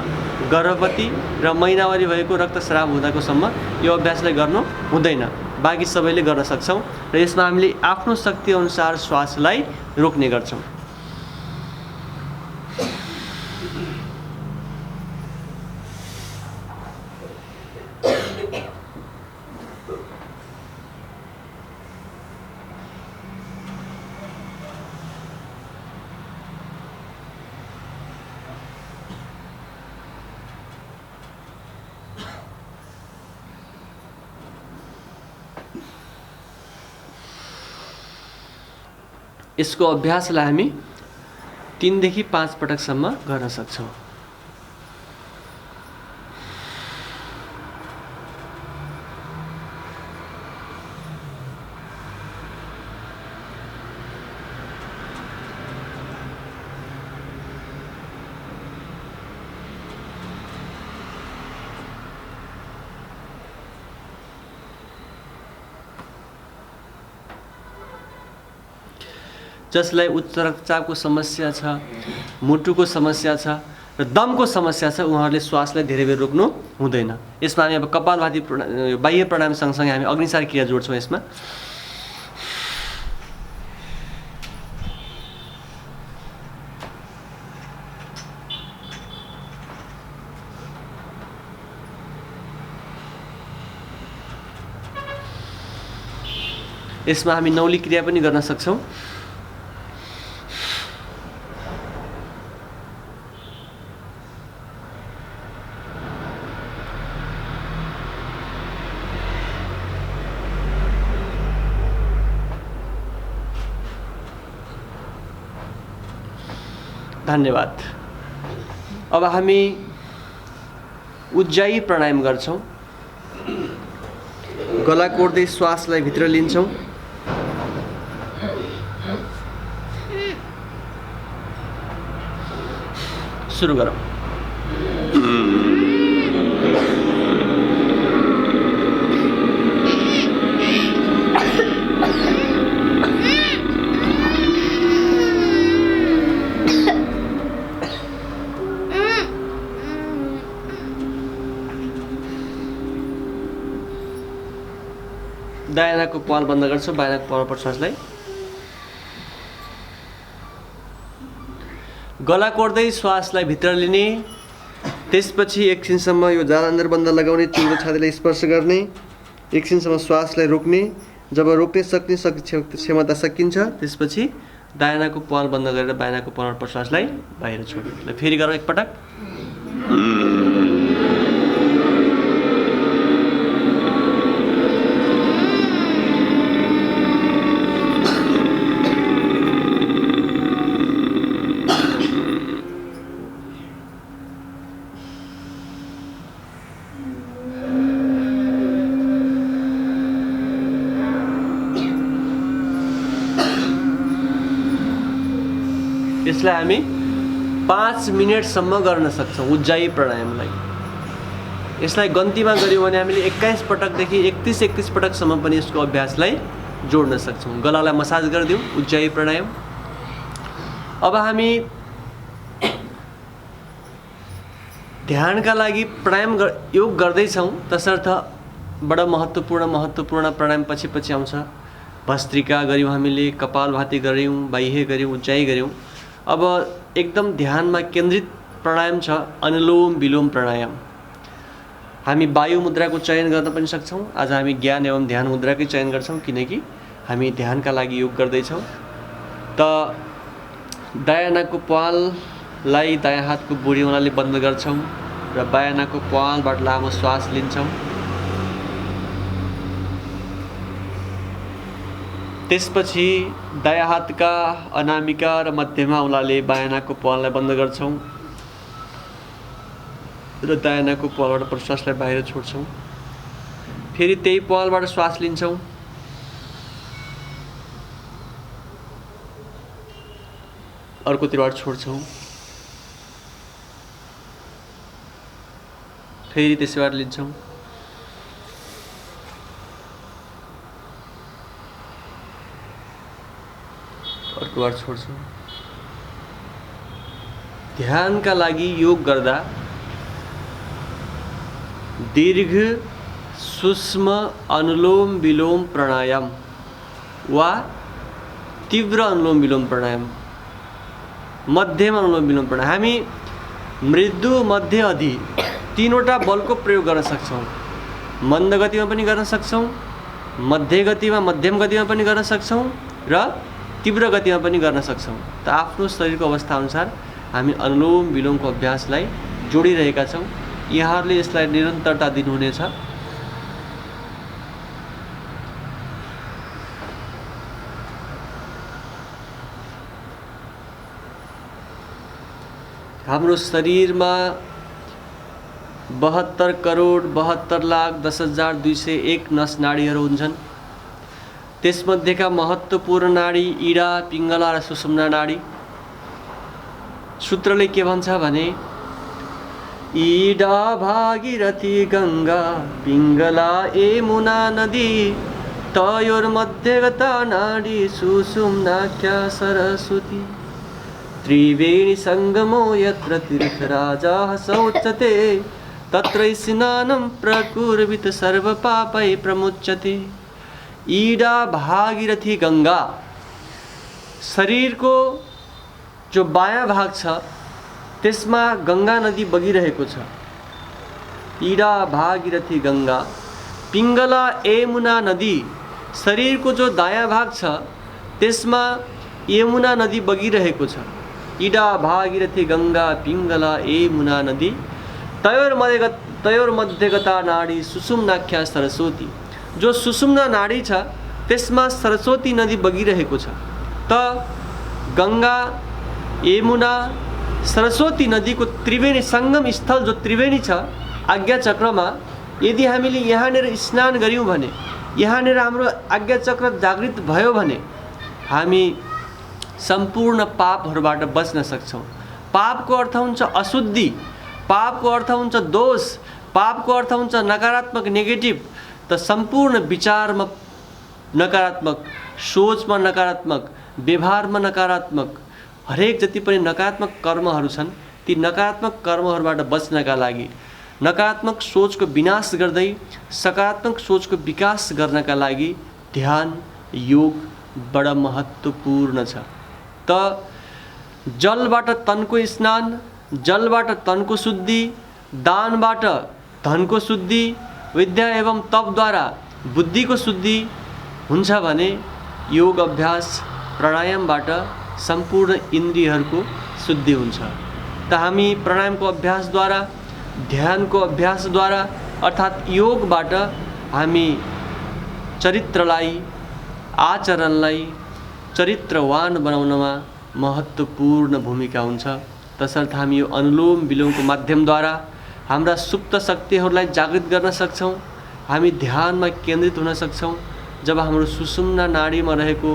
गर्भवती र महिनावारी भएको रक्तस्राव हुँदाकोसम्म यो अभ्यासलाई गर्नु हुँदैन। बाँकी सबैले गर्न सक्छौँ र यसमा हामीले आफ्नो शक्ति अनुसार श्वासलाई रोक्ने गर्छौँ। यसको अभ्यासलाई हामी 3 देखि 5 पटकसम्म गर्न सक्छौँ। जसलाई उच्च रक्तचापको समस्या छ, मुटुको समस्या छ र दमको समस्या छ, उहाँहरूले श्वासलाई धेरै बेर रोक्नु हुँदैन। यसमा हामी अब कपालभाती बाह्य प्राणायाम सँगसँगै हामी अग्निसार क्रिया जोड्छौँ। यसमा हामी नौली क्रिया पनि गर्न सक्छौँ। धन्यवाद। अब हामी उज्जायी प्राणायाम गर्छौँ। गला कोर्दै श्वासलाई भित्र लिन्छौँ। सुरु गरौँ। दायाँको पाल बन्द गर्छौँ, बायाँको पालबाट श्वासलाई गला कोर्दै श्वासलाई भित्र लिने, त्यसपछि एकछिनसम्म यो जालन्धर बन्द लगाउने, चिउरो छातीलाई स्पर्श गर्ने, एकछिनसम्म श्वासलाई रोक्ने। जब रोक्ने सक्ने क्षमता सकिन्छ त्यसपछि दायाँको पाल बन्द गरेर बायाँको पालबाट श्वासलाई बाहिर छोड्ने। फेरि गरौँ एकपटक। यसलाई हामी 5 मिनेटसम्म गर्न सक्छौँ उज्जायी प्राणायामलाई। यसलाई गन्तीमा गऱ्यौँ भने हामीले 21 पटकदेखि 31 पटकसम्म पनि यसको अभ्यासलाई जोड्न सक्छौँ। गलालाई मसाज गरिदिउँ, उज्जायी प्राणायाम। अब हामी ध्यानका लागि प्राणायाम योग गर्दैछौँ, तसर्थ बडा महत्त्वपूर्ण प्राणायाम पछि आउँछ। भस्त्रिका गऱ्यौँ हामीले, कपालभाती गऱ्यौँ, बाह्य गऱ्यौँ, उज्जायी गऱ्यौँ। अब एकदम ध्यानमा केन्द्रित प्राणायाम छ अनुलोम विलोम प्राणायाम। हामी वायु मुद्राको चयन गर्न पनि सक्छौँ। आज हामी ज्ञान एवं ध्यान मुद्राकै चयन गर्छौँ, किनकि हामी ध्यानका लागि योग गर्दैछौँ। त दायाँ नाकको पाललाई दायाँ हातको बुढीऔँलाले बन्द गर्छौँ र बायाँ नाकको पालबाट लामो श्वास लिन्छौँ। त्यसपछि दायाँ हातका अनामिका र मध्यमा औँलाले बायाँ नाकको पाललाई बन्द गर्छौँ र दायाँ नाकको पालबाट प्रश्वासलाई बाहिर छोड्छौँ। फेरि त्यही पालबाट श्वास लिन्छौँ। अर्कोतिरबाट छोड्छौँ। फेरि त्यसैबाट लिन्छौँ। अर्कोबाट छोड्छौँ। ध्यानका लागि योग गर्दा दीर्घ सूक्ष्म अनुलोम विलोम प्राणायाम वा तीव्र अनुलोम विलोम प्राणायाम, मध्यम अनुलोम विलोम प्राणायाम, हामी मृदु मध्य अधि तीनवटा बलको प्रयोग गर्न सक्छौँ। मन्द गतिमा पनि गर्न सक्छौँ, मध्य गतिमा मध्यम गतिमा पनि गर्न सक्छौँ र तीव्र गतिमा पनि गर्न सक्छौँ। त आफ्नो शरीरको अवस्था अनुसार हामी अनुलोम विलोमको अभ्यासलाई जोडिरहेका छौँ। यहाँहरूले यसलाई निरन्तरता दिनुहुनेछ। हाम्रो शरीरमा 72 करोड 72 लाख 10,201 नस नाडीहरू हुन्छन्। त्यसमध्येका महत्त्वपूर्ण नाडी इडा, पिङ्गला र सुषुम्ना नाडी। सूत्रले के भन्छ भने इडा भागीरथी गङ्गा, पिङ्गला यमुना नदी, तयोर्मध्यगता नाडी सुषुम्नाख्या सरस्वती। त्रिवेणी संगमो यत्र तीर्थराजाः शौचते, तत्र स्नानं प्रकुर्वित सर्वपापै प्रमुच्यते। ईडा भागीरथी गंगा, शरीर को जो बायाँ भाग छ त्यसमा गंगा नदी बगिरहेको छ। ईडा भागीरथी गंगा। पिङ्गला यमुना नदी, शरीर को जो दायाँ भाग छ त्यसमा यमुना नदी बगिरहेको छ। ईडा भागीरथी गंगा पिङ्गला यमुना नदी, तयोर्मध्यगता नाडी सुषुम्नाख्या सरस्वती। जो सुषुम्ना नाडी छ त्यसमा सरस्वती नदी बगिरहेको छ। त गंगा यमुना सरस्वती नदी को त्रिवेणी संगम स्थल जो त्रिवेणी छ आज्ञा चक्रमा, यदि हामीले यहाँनिर स्नान गर्यौं भने, यहाँनिर हाम्रो आज्ञा चक्र जागृत भयो भने हामी सम्पूर्ण पापहरूबाट बच्न सक्छौं। पापको अर्थ हुन्छ अशुद्धि, पापको अर्थ हुन्छ दोष, पापको अर्थ हुन्छ नकारात्मक नेगेटिभ। त सम्पूर्ण विचारमा नकारात्मक, सोचमा नकारात्मक, व्यवहारमा नकारात्मक, हरेक जति पनि नकारात्मक कर्महरू छन् ती नकारात्मक कर्महरूबाट बच्नका लागि, नकारात्मक सोचको विनाश गर्दै सकारात्मक सोचको विकास गर्नका लागि ध्यान योग बडा महत्त्वपूर्ण छ। त जलबाट तनको स्नान, जलबाट तनको शुद्धि, दानबाट धनको शुद्धि, विद्या एवं तपद्वारा बुद्धिको शुद्धि हुन्छ भने योग अभ्यास प्राणायामबाट सम्पूर्ण इन्द्रियहरूको शुद्धि हुन्छ। त हामी प्राणायामको अभ्यासद्वारा, ध्यानको अभ्यासद्वारा अर्थात् योगबाट हामी चरित्रलाई, आचरणलाई चरित्रवान बनाउनमा महत्त्वपूर्ण भूमिका हुन्छ। तसर्थ हामी यो अनुलोम विलोमको माध्यमद्वारा हाम्रा सुप्त शक्तिहरूलाई जागृत गर्न सक्छौं। हामी ध्यानमा केन्द्रित हुन सक्छौं। जब हाम्रो सुषुम्ना नाडीमा रहेको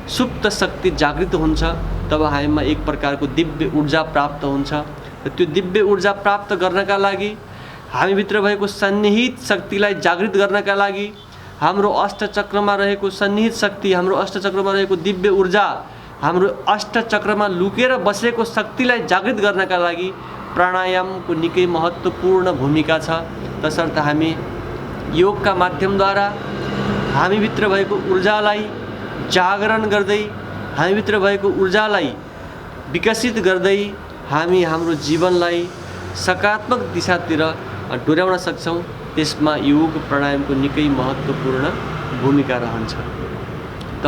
सुप्त शक्ति जागृत हुन्छ तब हामीमा एक प्रकारको दिव्य ऊर्जा प्राप्त हुन्छ। र त्यो दिव्य ऊर्जा प्राप्त गर्नका लागि, हामीभित्र भएको सन्निहित शक्तिलाई जागृत गर्नका लागि, हाम्रो अष्टचक्रमा रहेको सन्निहित शक्ति, हाम्रो अष्टचक्रमा रहेको दिव्य ऊर्जा, हाम्रो अष्टचक्रमा लुकेर बसेको शक्तिलाई जागृत गर्नका लागि प्राणायामको निकै महत्त्वपूर्ण भूमिका छ। तसर्थ हामी योगका माध्यमद्वारा हामीभित्र भएको ऊर्जालाई जागरण गर्दै, हामीभित्र भएको ऊर्जालाई विकसित गर्दै हामी हाम्रो जीवनलाई सकारात्मक दिशातिर डोर्याउन सक्छौं। त्यसमा योग प्राणायामको निकै महत्त्वपूर्ण भूमिका रहन्छ। त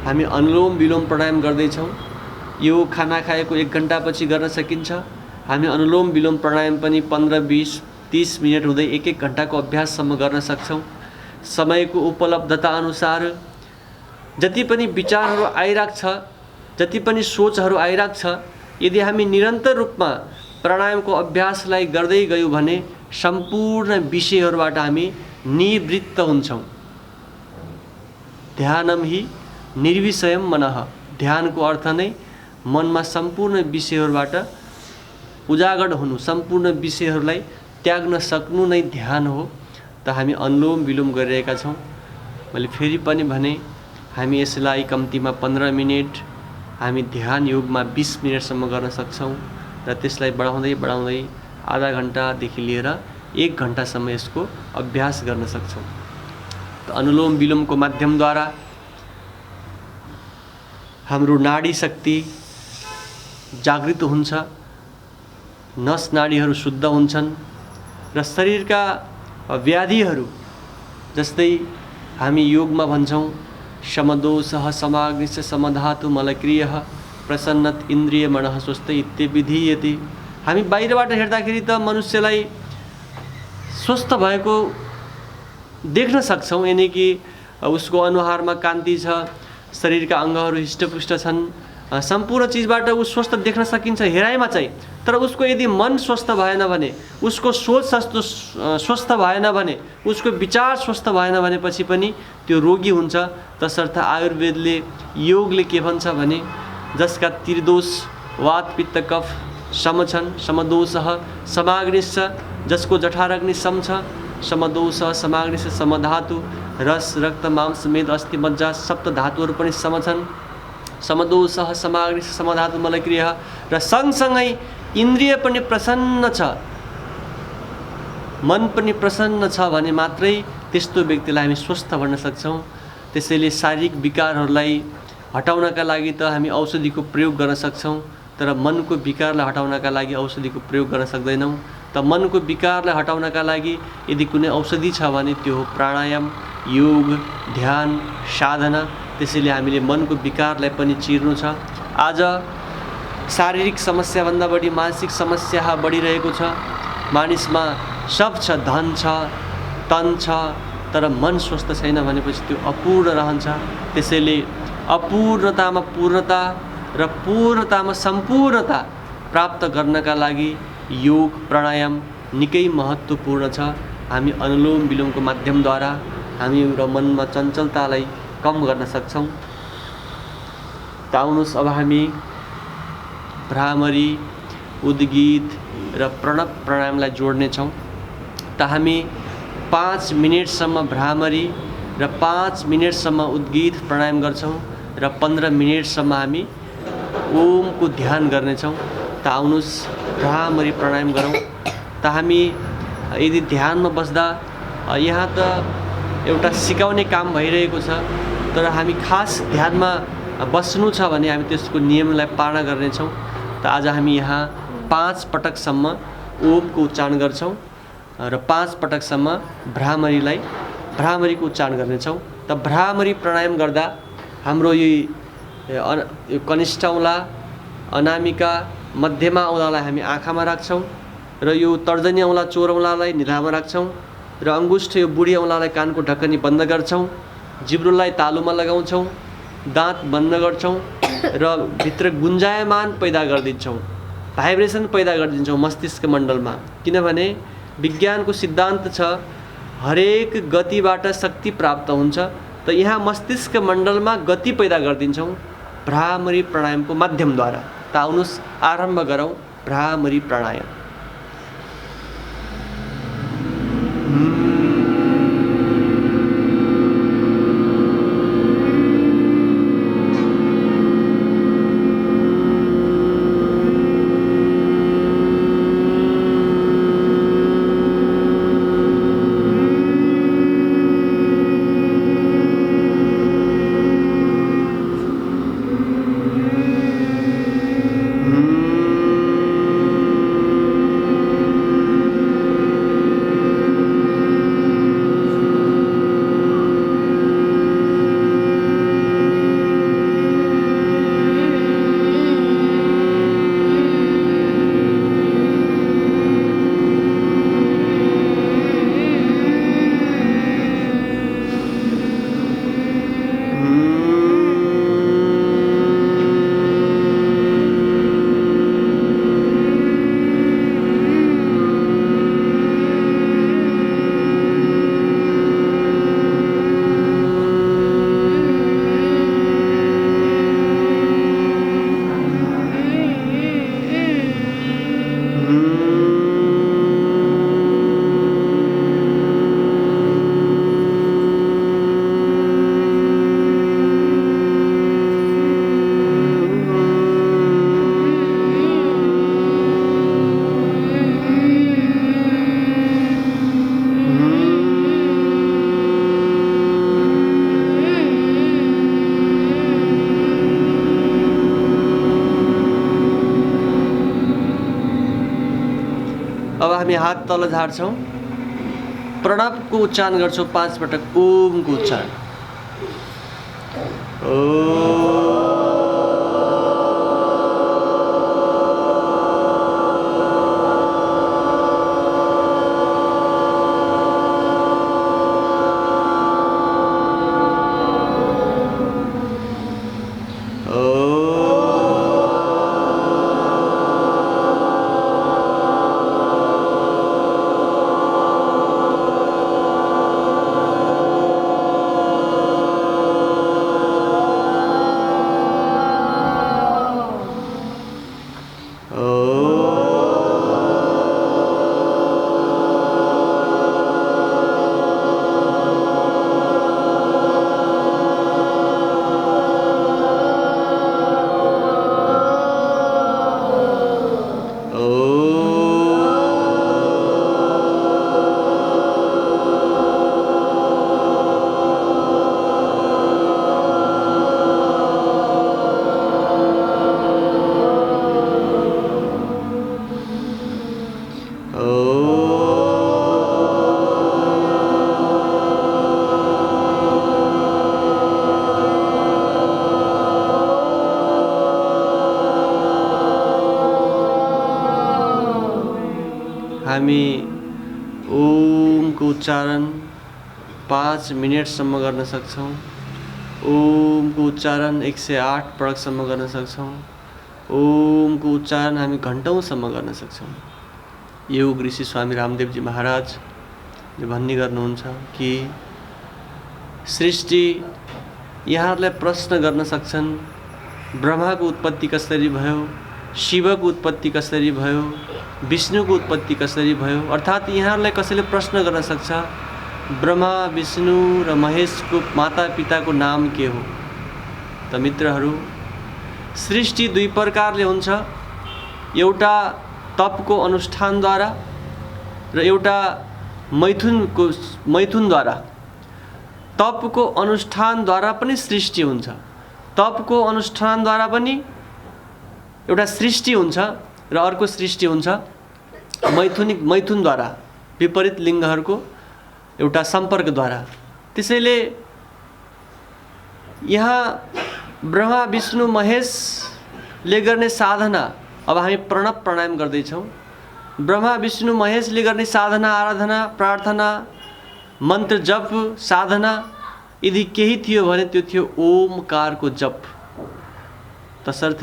हामी अनुलोम विलोम प्राणायाम गर्दैछौँ। यो खाना खाएको 1 घण्टापछि गर्न सकिन्छ। हामी अनुलोम विलोम प्राणायाम पनि 15, 20, 30 मिनट हुँदै 1-1 घण्टाको अभ्याससम्म गर्न सक्छौं। समयको उपलब्धता अनुसार जति पनि विचारहरू आइराख्छ, जति पनि सोचहरू आइराख्छ, यदि हामी निरन्तर रूपमा प्राणायामको अभ्यासलाई गर्दै गयौँ भने सम्पूर्ण विषयहरूबाट हामी निवृत्त हुन्छौँ। ध्यानम हि निर्विषयम मनः। ध्यानको अर्थ नै मनमा सम्पूर्ण विषयहरूबाट उजागर हुनु, सम्पूर्ण विषयहरूलाई त्याग्न सक्नु नै ध्यान हो। त हामी अनुलोम विलोम गरिरहेका छौँ। मैले फेरि पनि भने हामी यसलाई कम्तीमा 15 मिनट, हामी ध्यान योगमा 20 मिनटसम्म गर्न सक्छौँ र त्यसलाई बढाउँदै बढाउँदै आधा घण्टादेखि लिएर 1 घण्टासम्म यसको अभ्यास गर्न सक्छौँ। त अनुलोम विलोमको माध्यमद्वारा हाम्रो नाडी शक्ति जागृत हुन्छ, नस नाडीहरू शुद्ध हुन्छन् र शरीरका व्याधिहरू, जस्तै हामी योगमा भन्छौँ समदोषः समाग्निश्च समधातु मलक्रियः प्रसन्नत इन्द्रिय मनः स्वस्थ इत्यभिधीयते। हामी बाहिरबाट हेर्दाखेरि त मनुष्यलाई स्वस्थ भएको देख्न सक्छौँ, यानि कि उसको अनुहारमा कान्ति छ, शरीरका अङ्गहरू हृष्टपुष्ट छन्, सम्पूर्ण चिजबाट ऊ स्वस्थ देख्न सकिन्छ हेराइमा चाहिँ, तर उसको यदि मन स्वस्थ भएन भने, उसको सोच स्वस्थ भएन भने, उसको विचार स्वस्थ भएन भनेपछि पनि त्यो रोगी हुन्छ। तसर्थ आयुर्वेदले, योगले के भन्छ भने जसका त्रिदोष वात पित्त कफ सम छन्, समदोषः समाग्निश्च, जसको जठराग्नि सम छ, समदोषः समाग्निश्च समधातु, रस रक्त मांस मेद अस्ति मज्जा सप्त धातुहरू पनि सम छन्, समदोषः समाग्निश्च समधातु मलक्रिया, र सँगसँगै इन्द्रिय पनि प्रसन्न छ, मन पनि प्रसन्न छ भने मात्रै त्यस्तो व्यक्तिलाई हामी स्वस्थ भन्न सक्छौँ। त्यसैले शारीरिक विकारहरूलाई हटाउनका लागि त हामी औषधिको प्रयोग गर्न सक्छौँ, तर मनको विकारलाई हटाउनका लागि औषधिको प्रयोग गर्न सक्दैनौँ। त मनको विकारलाई हटाउनका लागि यदि कुनै औषधि छ भने त्यो हो प्राणायाम, योग, ध्यान, साधना। त्यसैले हामीले मनको विकारलाई पनि चिर्नु छ। आज शारीरिक समस्याभन्दा बढी मानसिक समस्या बढिरहेको छ। मानिसमा सब छ, धन छ, तन छ, तर मन स्वस्थ छैन भनेपछि त्यो अपूर्ण रहन्छ। त्यसैले अपूर्णतामा पूर्णता र पूर्णतामा सम्पूर्णता प्राप्त गर्नका लागि योग प्राणायाम निकै महत्त्वपूर्ण छ। हामी अनुलोम विलोमको माध्यमद्वारा हामी एउटा मनमा चञ्चलतालाई कम गर्न सक्छौँ। त आउनुहोस् अब हामी भ्रामरी, उद्गीत र प्रणव प्राणायामलाई जोड्नेछौँ। त हामी 5 मिनटसम्म भ्रामरी र 5 मिनटसम्म उद्गीत प्राणायाम गर्छौँ र 15 मिनटसम्म हामी ओमको ध्यान गर्नेछौँ। त आउनुहोस् भ्रामरी प्राणायाम गरौँ। त हामी यदि ध्यानमा बस्दा यहाँ त एउटा सिकाउने काम भइरहेको छ, तर हामी खास ध्यानमा बस्नु छ भने हामी त्यसको नियमलाई पालना गर्नेछौँ। त आज हामी यहाँ 5 पटकसम्म ओमको उच्चारण गर्छौँ र 5 पटकसम्म भ्रामरीको उच्चारण गर्नेछौँ। त भ्रामरी प्राणायाम गर्दा हाम्रो यो कनिष्ठ औँला, अनामिका, मध्यमा औँलालाई हामी आँखामा राख्छौँ र यो तर्जनी औँला, चोर औँलालाई निधारमा राख्छौँ र अङ्गुष्ठ यो बुढी औँलालाई कानको ढक्कनी बन्द गर्छौँ, जिब्रोलाई तालुमा लगाउँछौँ, दाँत बन्द गर्छौँ र भित्र गुन्जायमान पैदा गरिदिन्छौँ, भाइब्रेसन पैदा गरिदिन्छौँ मस्तिष्क मण्डलमा। किनभने विज्ञानको सिद्धान्त छ हरेक गतिबाट शक्ति प्राप्त हुन्छ। त यहाँ मस्तिष्क मण्डलमा गति पैदा गरिदिन्छौँ भ्रामरी प्राणायामको माध्यमद्वारा। त आउनुहोस् आरम्भ गरौँ भ्रामरी प्राणायाम। अब हामी हात तल झार्छौँ, प्रणवको उच्चारण गर्छौँ 5 पटक ओमको उच्चारण। ओ हामी ओमको उच्चारण 5 मिनेटसम्म गर्न सक्छौँ। ओमको उच्चारण 108 पटकसम्म गर्न सक्छौँ। ओमको उच्चारण हामी घन्टौँसम्म गर्न सक्छौँ। योग ऋषि स्वामी रामदेवजी महाराजले भन्ने गर्नुहुन्छ कि सृष्टि यहाँहरूलाई प्रश्न गर्न सक्छन्, ब्रह्माको उत्पत्ति कसरी भयो, शिवको उत्पत्ति कसरी भयो, विष्णुको उत्पत्ति कसरी भयो। अर्थात् यहाँहरूलाई कसैले प्रश्न गर्न सक्छ, ब्रह्मा विष्णु र महेशको माता पिताको नाम के हो। त मित्रहरू, सृष्टि दुई प्रकारले हुन्छ, एउटा तपको अनुष्ठानद्वारा र एउटा मैथुनद्वारा। तपको अनुष्ठानद्वारा पनि सृष्टि हुन्छ, तपको अनुष्ठानद्वारा पनि एउटा सृष्टि हुन्छ र अर्को सृष्टि हुन्छ मैथुनद्वारा, विपरीत लिङ्गहरूको एउटा सम्पर्कद्वारा। त्यसैले यहाँ ब्रह्मा विष्णु महेशले गर्ने साधना, अब हामी प्रणव प्राणायाम गर्दैछौँ। ब्रह्मा विष्णु महेशले गर्ने साधना, आराधना, प्रार्थना, मन्त्र जप, साधना यदि केही थियो भने त्यो थियो ओमकारको जप। तसर्थ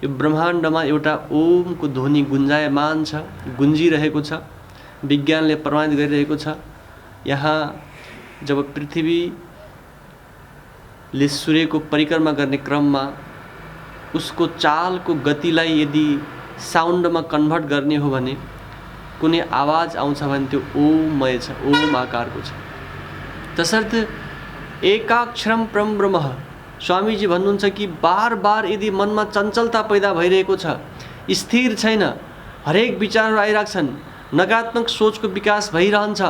यो ब्रह्माण्डमा एउटा ओमको ध्वनि गुन्जायमान छ, गुन्जिरहेको छ। विज्ञानले प्रमाणित गरिरहेको छ। यहाँ जब पृथ्वीले सूर्यको परिक्रमा गर्ने क्रममा उसको चालको गतिलाई यदि साउन्डमा कन्भर्ट गर्ने हो भने कुनै आवाज आउँछ भने त्यो ओममय छ, ओम आकारको छ। तसर्थ एकाक्षरम परम ब्रह्म, स्वामीजी भन्नुहुन्छ कि बार बार यदि मनमा चञ्चलता पैदा भइरहेको छ, स्थिर छैन, हरेक विचारहरू आइराख्छन्, नकारात्मक सोचको विकास भइरहन्छ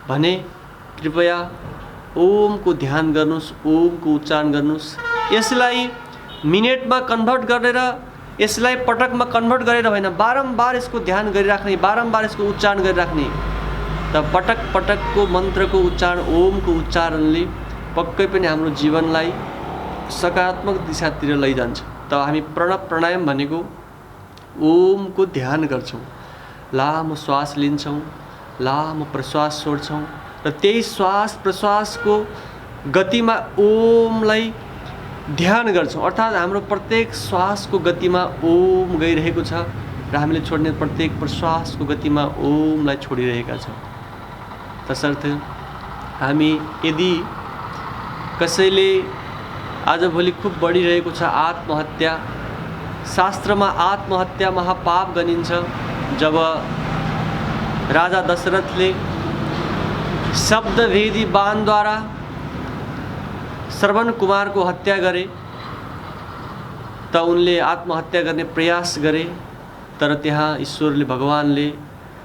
भने कृपया ओमको ध्यान गर्नुहोस्, ओमको उच्चारण गर्नुहोस्। यसलाई मिनेटमा कन्भर्ट गरेर, यसलाई पटकमा कन्भर्ट गरेर होइन, बारम्बार यसको ध्यान गरिराख्ने, बारम्बार यसको उच्चारण गरिराख्ने। त पटक पटकको मन्त्रको उच्चारण, ओमको उच्चारणले पक्कै पनि हाम्रो जीवनलाई सकारात्मक दिशातिर लैजान्छ। त हामी प्रणव प्राणायाम भनेको ओमको ध्यान गर्छौँ, लामो श्वास लिन्छौँ, लामो प्रश्वास छोड्छौँ र त्यही श्वास प्रश्वासको गतिमा ओमलाई ध्यान गर्छौँ। अर्थात् हाम्रो प्रत्येक श्वासको गतिमा ओम गइरहेको छ र हामीले छोड्ने प्रत्येक प्रश्वासको गतिमा ओमलाई छोडिरहेका छौँ। तसर्थ हामी यदि कसैले आजभोलि खुब बढिरहेको छ आत्महत्या, शास्त्रमा आत्महत्या महापाप गनिन्छ। जब राजा दशरथले शब्दभेदी बाणद्वारा श्रवण कुमारको हत्या गरे त उनले आत्महत्या गर्ने प्रयास गरे, तर त्यहाँ ईश्वरले, भगवानले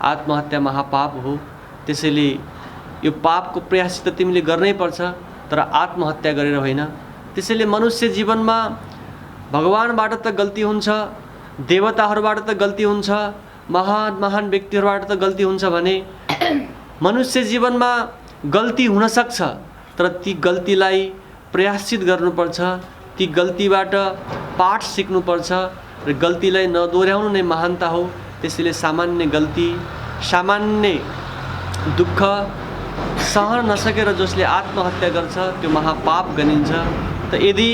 आत्महत्या महापाप हो, त्यसैले यो पापको प्रयास त तिमीले गर्नै पर्छ, तर आत्महत्या गरेर होइन। त्यसैले मनुष्य जीवनमा भगवानबाट त गल्ती हुन्छ, देवताहरूबाट त गल्ती हुन्छ, महान महान व्यक्तिहरूबाट त गल्ती हुन्छ भने मनुष्य जीवनमा गल्ती हुन सक्छ, तर ती गल्तीलाई प्रयासित गर्नुपर्छ, ती गल्तीबाट पाठ सिक्नुपर्छ र गल्तीलाई नदोहोऱ्याउनु नै महानता हो। त्यसैले सामान्य गल्ती, सामान्य दुःख सहन नसकेर जसले आत्महत्या गर्छ त्यो महापाप गनिन्छ। त यदि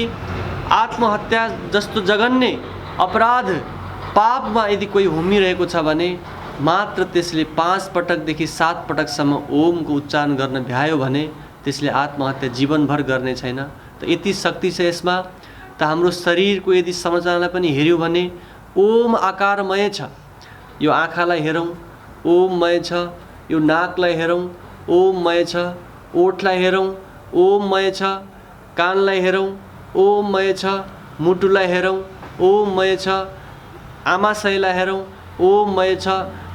आत्महत्या जस्तो जघन्य अपराध पापमा यदि कोही होमिरहेको छ भने मात्र त्यसले 5 पटकदेखि 7 पटकसम्म ओमको उच्चारण गर्न भ्यायो भने त्यसले आत्महत्या जीवनभर गर्ने छैन। त यति शक्ति छ यसमा। त हाम्रो शरीरको यदि संरचनालाई पनि हेऱ्यौँ भने ओम आकारमय छ। यो आँखालाई हेरौँ, ओममय छ। यो नाकलाई हेरौँ, ओममय छ। ओठलाई हेरौँ, ओममय छ। कानलाई हेरौँ, ओममय छ। मुटुलाई हेरौँ, ओममय छ। आमाशयलाई हेरौँ, ओममय छ।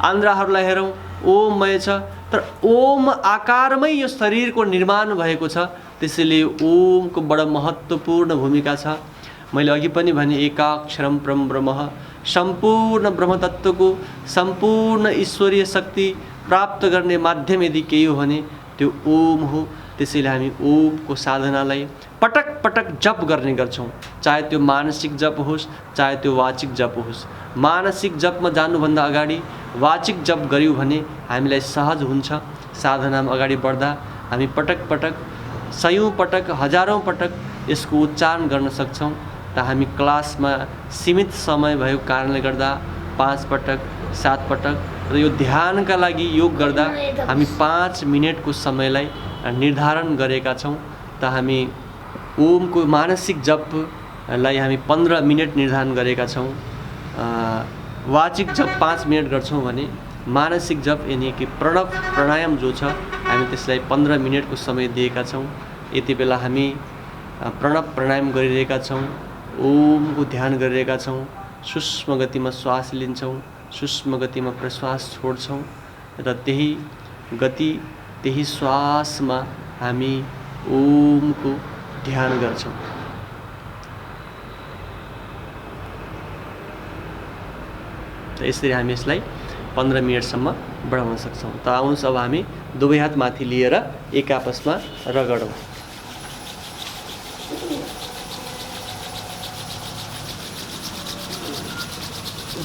आन्द्राहरूलाई हेरौँ, ओममय छ। तर ओम आकारमै यो शरीरको निर्माण भएको छ। त्यसैले ओमको बडा महत्त्वपूर्ण भूमिका छ। मैले अघि पनि भने एकाक्षरम परम ब्रह्म, सम्पूर्ण ब्रह्मतत्त्वको सम्पूर्ण ईश्वरीय शक्ति प्राप्त गर्ने माध्यम यदि केही हो भने त्यो ओम हो। त्यसैले हामी ओमको साधनालाई पटक पटक जप गर्ने गर्छौँ। चाहे त्यो मानसिक जप होस्, चाहे त्यो वाचिक जप होस्। मानसिक जपमा जानुभन्दा अगाडि वाचिक जप गऱ्यौँ भने हामीलाई सहज हुन्छ। साधनामा अगाडि बढ्दा हामी पटक पटक, सयौँ पटक, हजारौँ पटक यसको उच्चारण गर्न सक्छौँ। त हामी क्लासमा सीमित समय भएको कारणले गर्दा 5 पटक, 7 पटक र यो ध्यानका लागि योग गर्दा हामी 5 मिनटको समयलाई निर्धारण गरेका छौँ। त हामी ओमको मानसिक जपलाई हामी 15 मिनट निर्धारण गरेका छौँ। वाचिक जप 5 मिनट गर्छौँ भने मानसिक जप यानि कि प्रणव प्राणायाम जो छ हामी त्यसलाई 15 मिनटको समय दिएका छौँ। यति बेला हामी प्रणव प्राणायाम गरिरहेका छौँ, ओमको ध्यान गरिरहेका छौँ। सूक्ष्म गतिमा श्वास लिन्छौँ, सूक्ष्म गतिमा प्रश्वास छोड्छौँ र त्यही गति, त्यही श्वासमा हामी ओमको ध्यान गर्छौँ। त यसरी हामी यसलाई 15 मिनटसम्म बढाउन सक्छौँ। त आउनुहोस् अब हामी दुवै हात माथि लिएर एक आपसमा रगडौँ।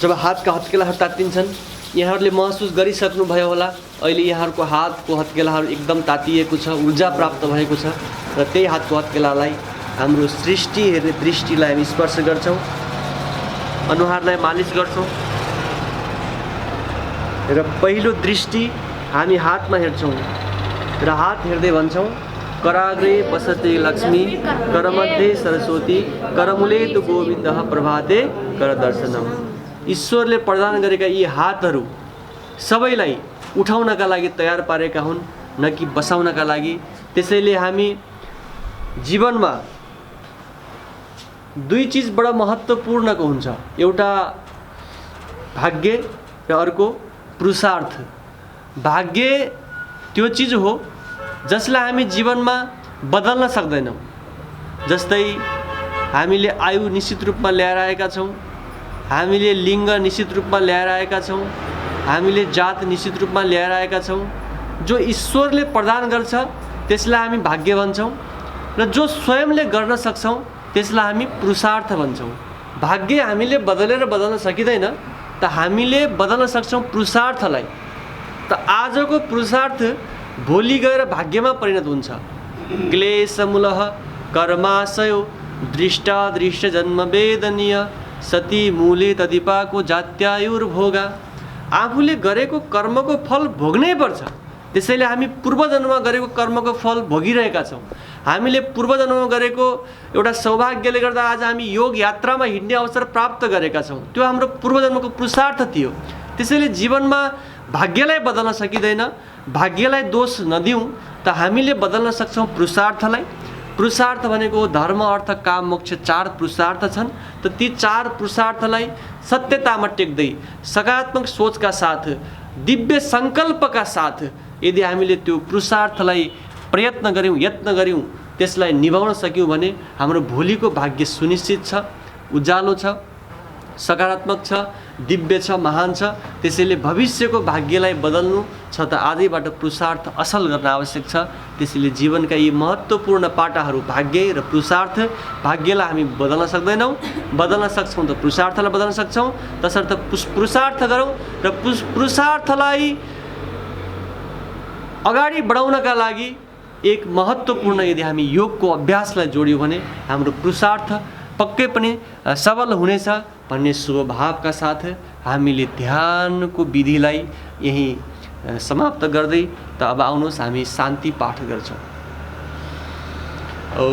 जब हातका हत्केलाहरू तात्तिन्छन्, यहाँहरूले महसुस गरिसक्नुभयो होला अहिले यहाँहरूको हातको हत्केलाहरू एकदम तातिएको छ, ऊर्जा प्राप्त भएको छ र त्यही हातको हत्केलालाई हाम्रो सृष्टि हेर्ने दृष्टिलाई हामी स्पर्श गर्छौँ, अनुहारलाई मालिस गर्छौँ र पहिलो दृष्टि हामी हातमा हेर्छौँ र हात हेर्दै भन्छौँ कराग्रे बसते लक्ष्मी करमध्ये सरस्वती करमुले तु गोविन्दः प्रभाते कर दर्शनम। ईश्वरले प्रदान गरेका यी हातहरू सबैलाई उठाउनका लागि तयार पारेका हुन्, न कि बसाउनका लागि। त्यसैले हामी जीवनमा दुई चिज बडा महत्त्वपूर्णको हुन्छ, एउटा भाग्य र अर्को पुरुषार्थ। भाग्य त्यो चिज हो जसलाई हामी जीवनमा बदल्न सक्दैनौँ। जस्तै हामीले आयु निश्चित रूपमा ल्याएर आएका छौँ, हामीले लिङ्ग निश्चित रूपमा ल्याएर आएका छौँ, हामीले जात निश्चित रूपमा ल्याएर आएका छौँ। जो ईश्वरले प्रदान गर्छ त्यसलाई हामी भाग्य भन्छौँ र जो स्वयंले गर्न सक्छौँ त्यसलाई हामी पुरुषार्थ भन्छौँ। भाग्य हामीले बदल्न सकिँदैन, त हामीले बदल्न सक्छौँ पुरुषार्थलाई। त आजको पुरुषार्थ भोलि गएर भाग्यमा परिणत हुन्छ। क्लेशमूलः कर्माशयो दृष्टादृष्ट जन्म वेदनीय सती मूले तदिपाको जात्यायुर्भोगा। आफूले गरेको कर्मको फल भोग्नै पर्छ। त्यसैले हामी पूर्वजन्ममा गरेको कर्मको फल भोगिरहेका छौँ। हामीले पूर्वजन्ममा गरेको एउटा सौभाग्यले गर्दा आज हामी योग यात्रामा हिँड्ने अवसर प्राप्त गरेका छौँ। त्यो हाम्रो पूर्वजन्मको पुरुषार्थ थियो। त्यसैले जीवनमा भाग्यलाई बदल्न सकिँदैन, भाग्यलाई दोष नदिउँ, त हामीले बदल्न सक्छौँ पुरुषार्थलाई। पुरुषार्थ भनेको धर्म अर्थ काम मोक्ष 4 पुरुषार्थ छन्। त ती 4 पुरुषार्थलाई सत्यतामा टेक्दै सकारात्मक सोचका साथ, दिव्य सङ्कल्पका साथ यदि हामीले त्यो पुरुषार्थलाई प्रयत्न गऱ्यौँ, यत्न गऱ्यौँ, त्यसलाई निभाउन सक्यौँ भने हाम्रो भोलिको भाग्य सुनिश्चित छ, उज्यालो छ, सकारात्मक छ, दिव्य छ, महान छ। त्यसैले भविष्यको भाग्यलाई बदल्नु छ त आजैबाट पुरुषार्थ असल गर्न आवश्यक छ। त्यसैले जीवनका यी महत्त्वपूर्ण पाटाहरू भाग्य र पुरुषार्थ। भाग्यलाई हामी बदल्न सक्दैनौँ, बदल्न सक्छौँ त पुरुषार्थलाई बदल्न सक्छौँ। तसर्थ पुरुषार्थ गरौँ र पुरुषार्थलाई अगाडि बढाउनका लागि एक महत्त्वपूर्ण यदि हामी योगको अभ्यासलाई जोड्यौँ भने हाम्रो पुरुषार्थ पक्कै पनि सबल हुनेछ भन्ने शुभ भावका साथ हामीले ध्यानको विधिलाई यही समाप्त गर्दै त अब आउनुहोस् हामी शान्ति पाठ गर्छौँ। ओम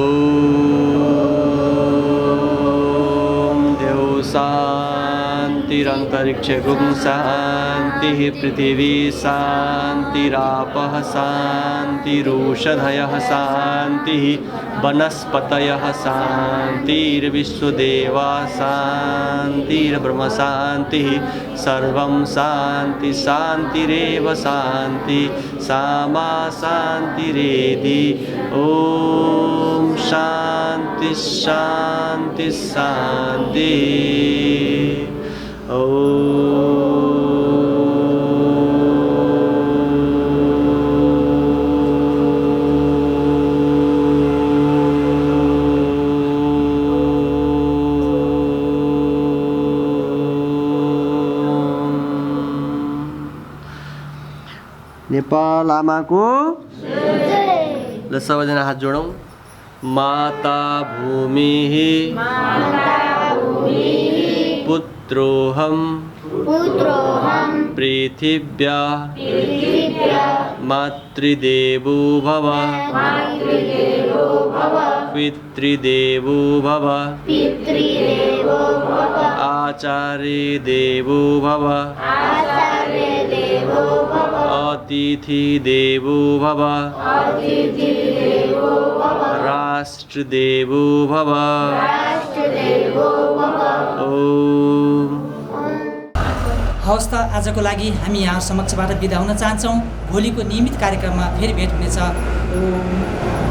देव शान्तिरन्तरिक्षे गुं शान्तिः पृथिवी शान्तिरापः शान्तिरोषधयः शान्तिः वनस्पतयः शान्तिर्विश्वदेवा शान्तिर्ब्रह्म शान्तिः सर्वं शान्ति शान्तिरेव शान्ति सामा शान्तिरेधि। ॐ शान्ति शान्ति शान्ति। नेपाल आमाको ल सबैजना हात जोडौँ। माता भूमिः पुत्रोऽहं पृथिव्या मातृदेवो भव पितृदेवो भव आचार्य देवो भव अतिथि देवो भव राष्ट्र देवो भव। ओम। हवस् त आजको लागि हामी यहाँ समक्षबाट बिदा हुन चाहन्छौँ। भोलिको नियमित कार्यक्रममा फेरि भेट हुनेछ। ओम।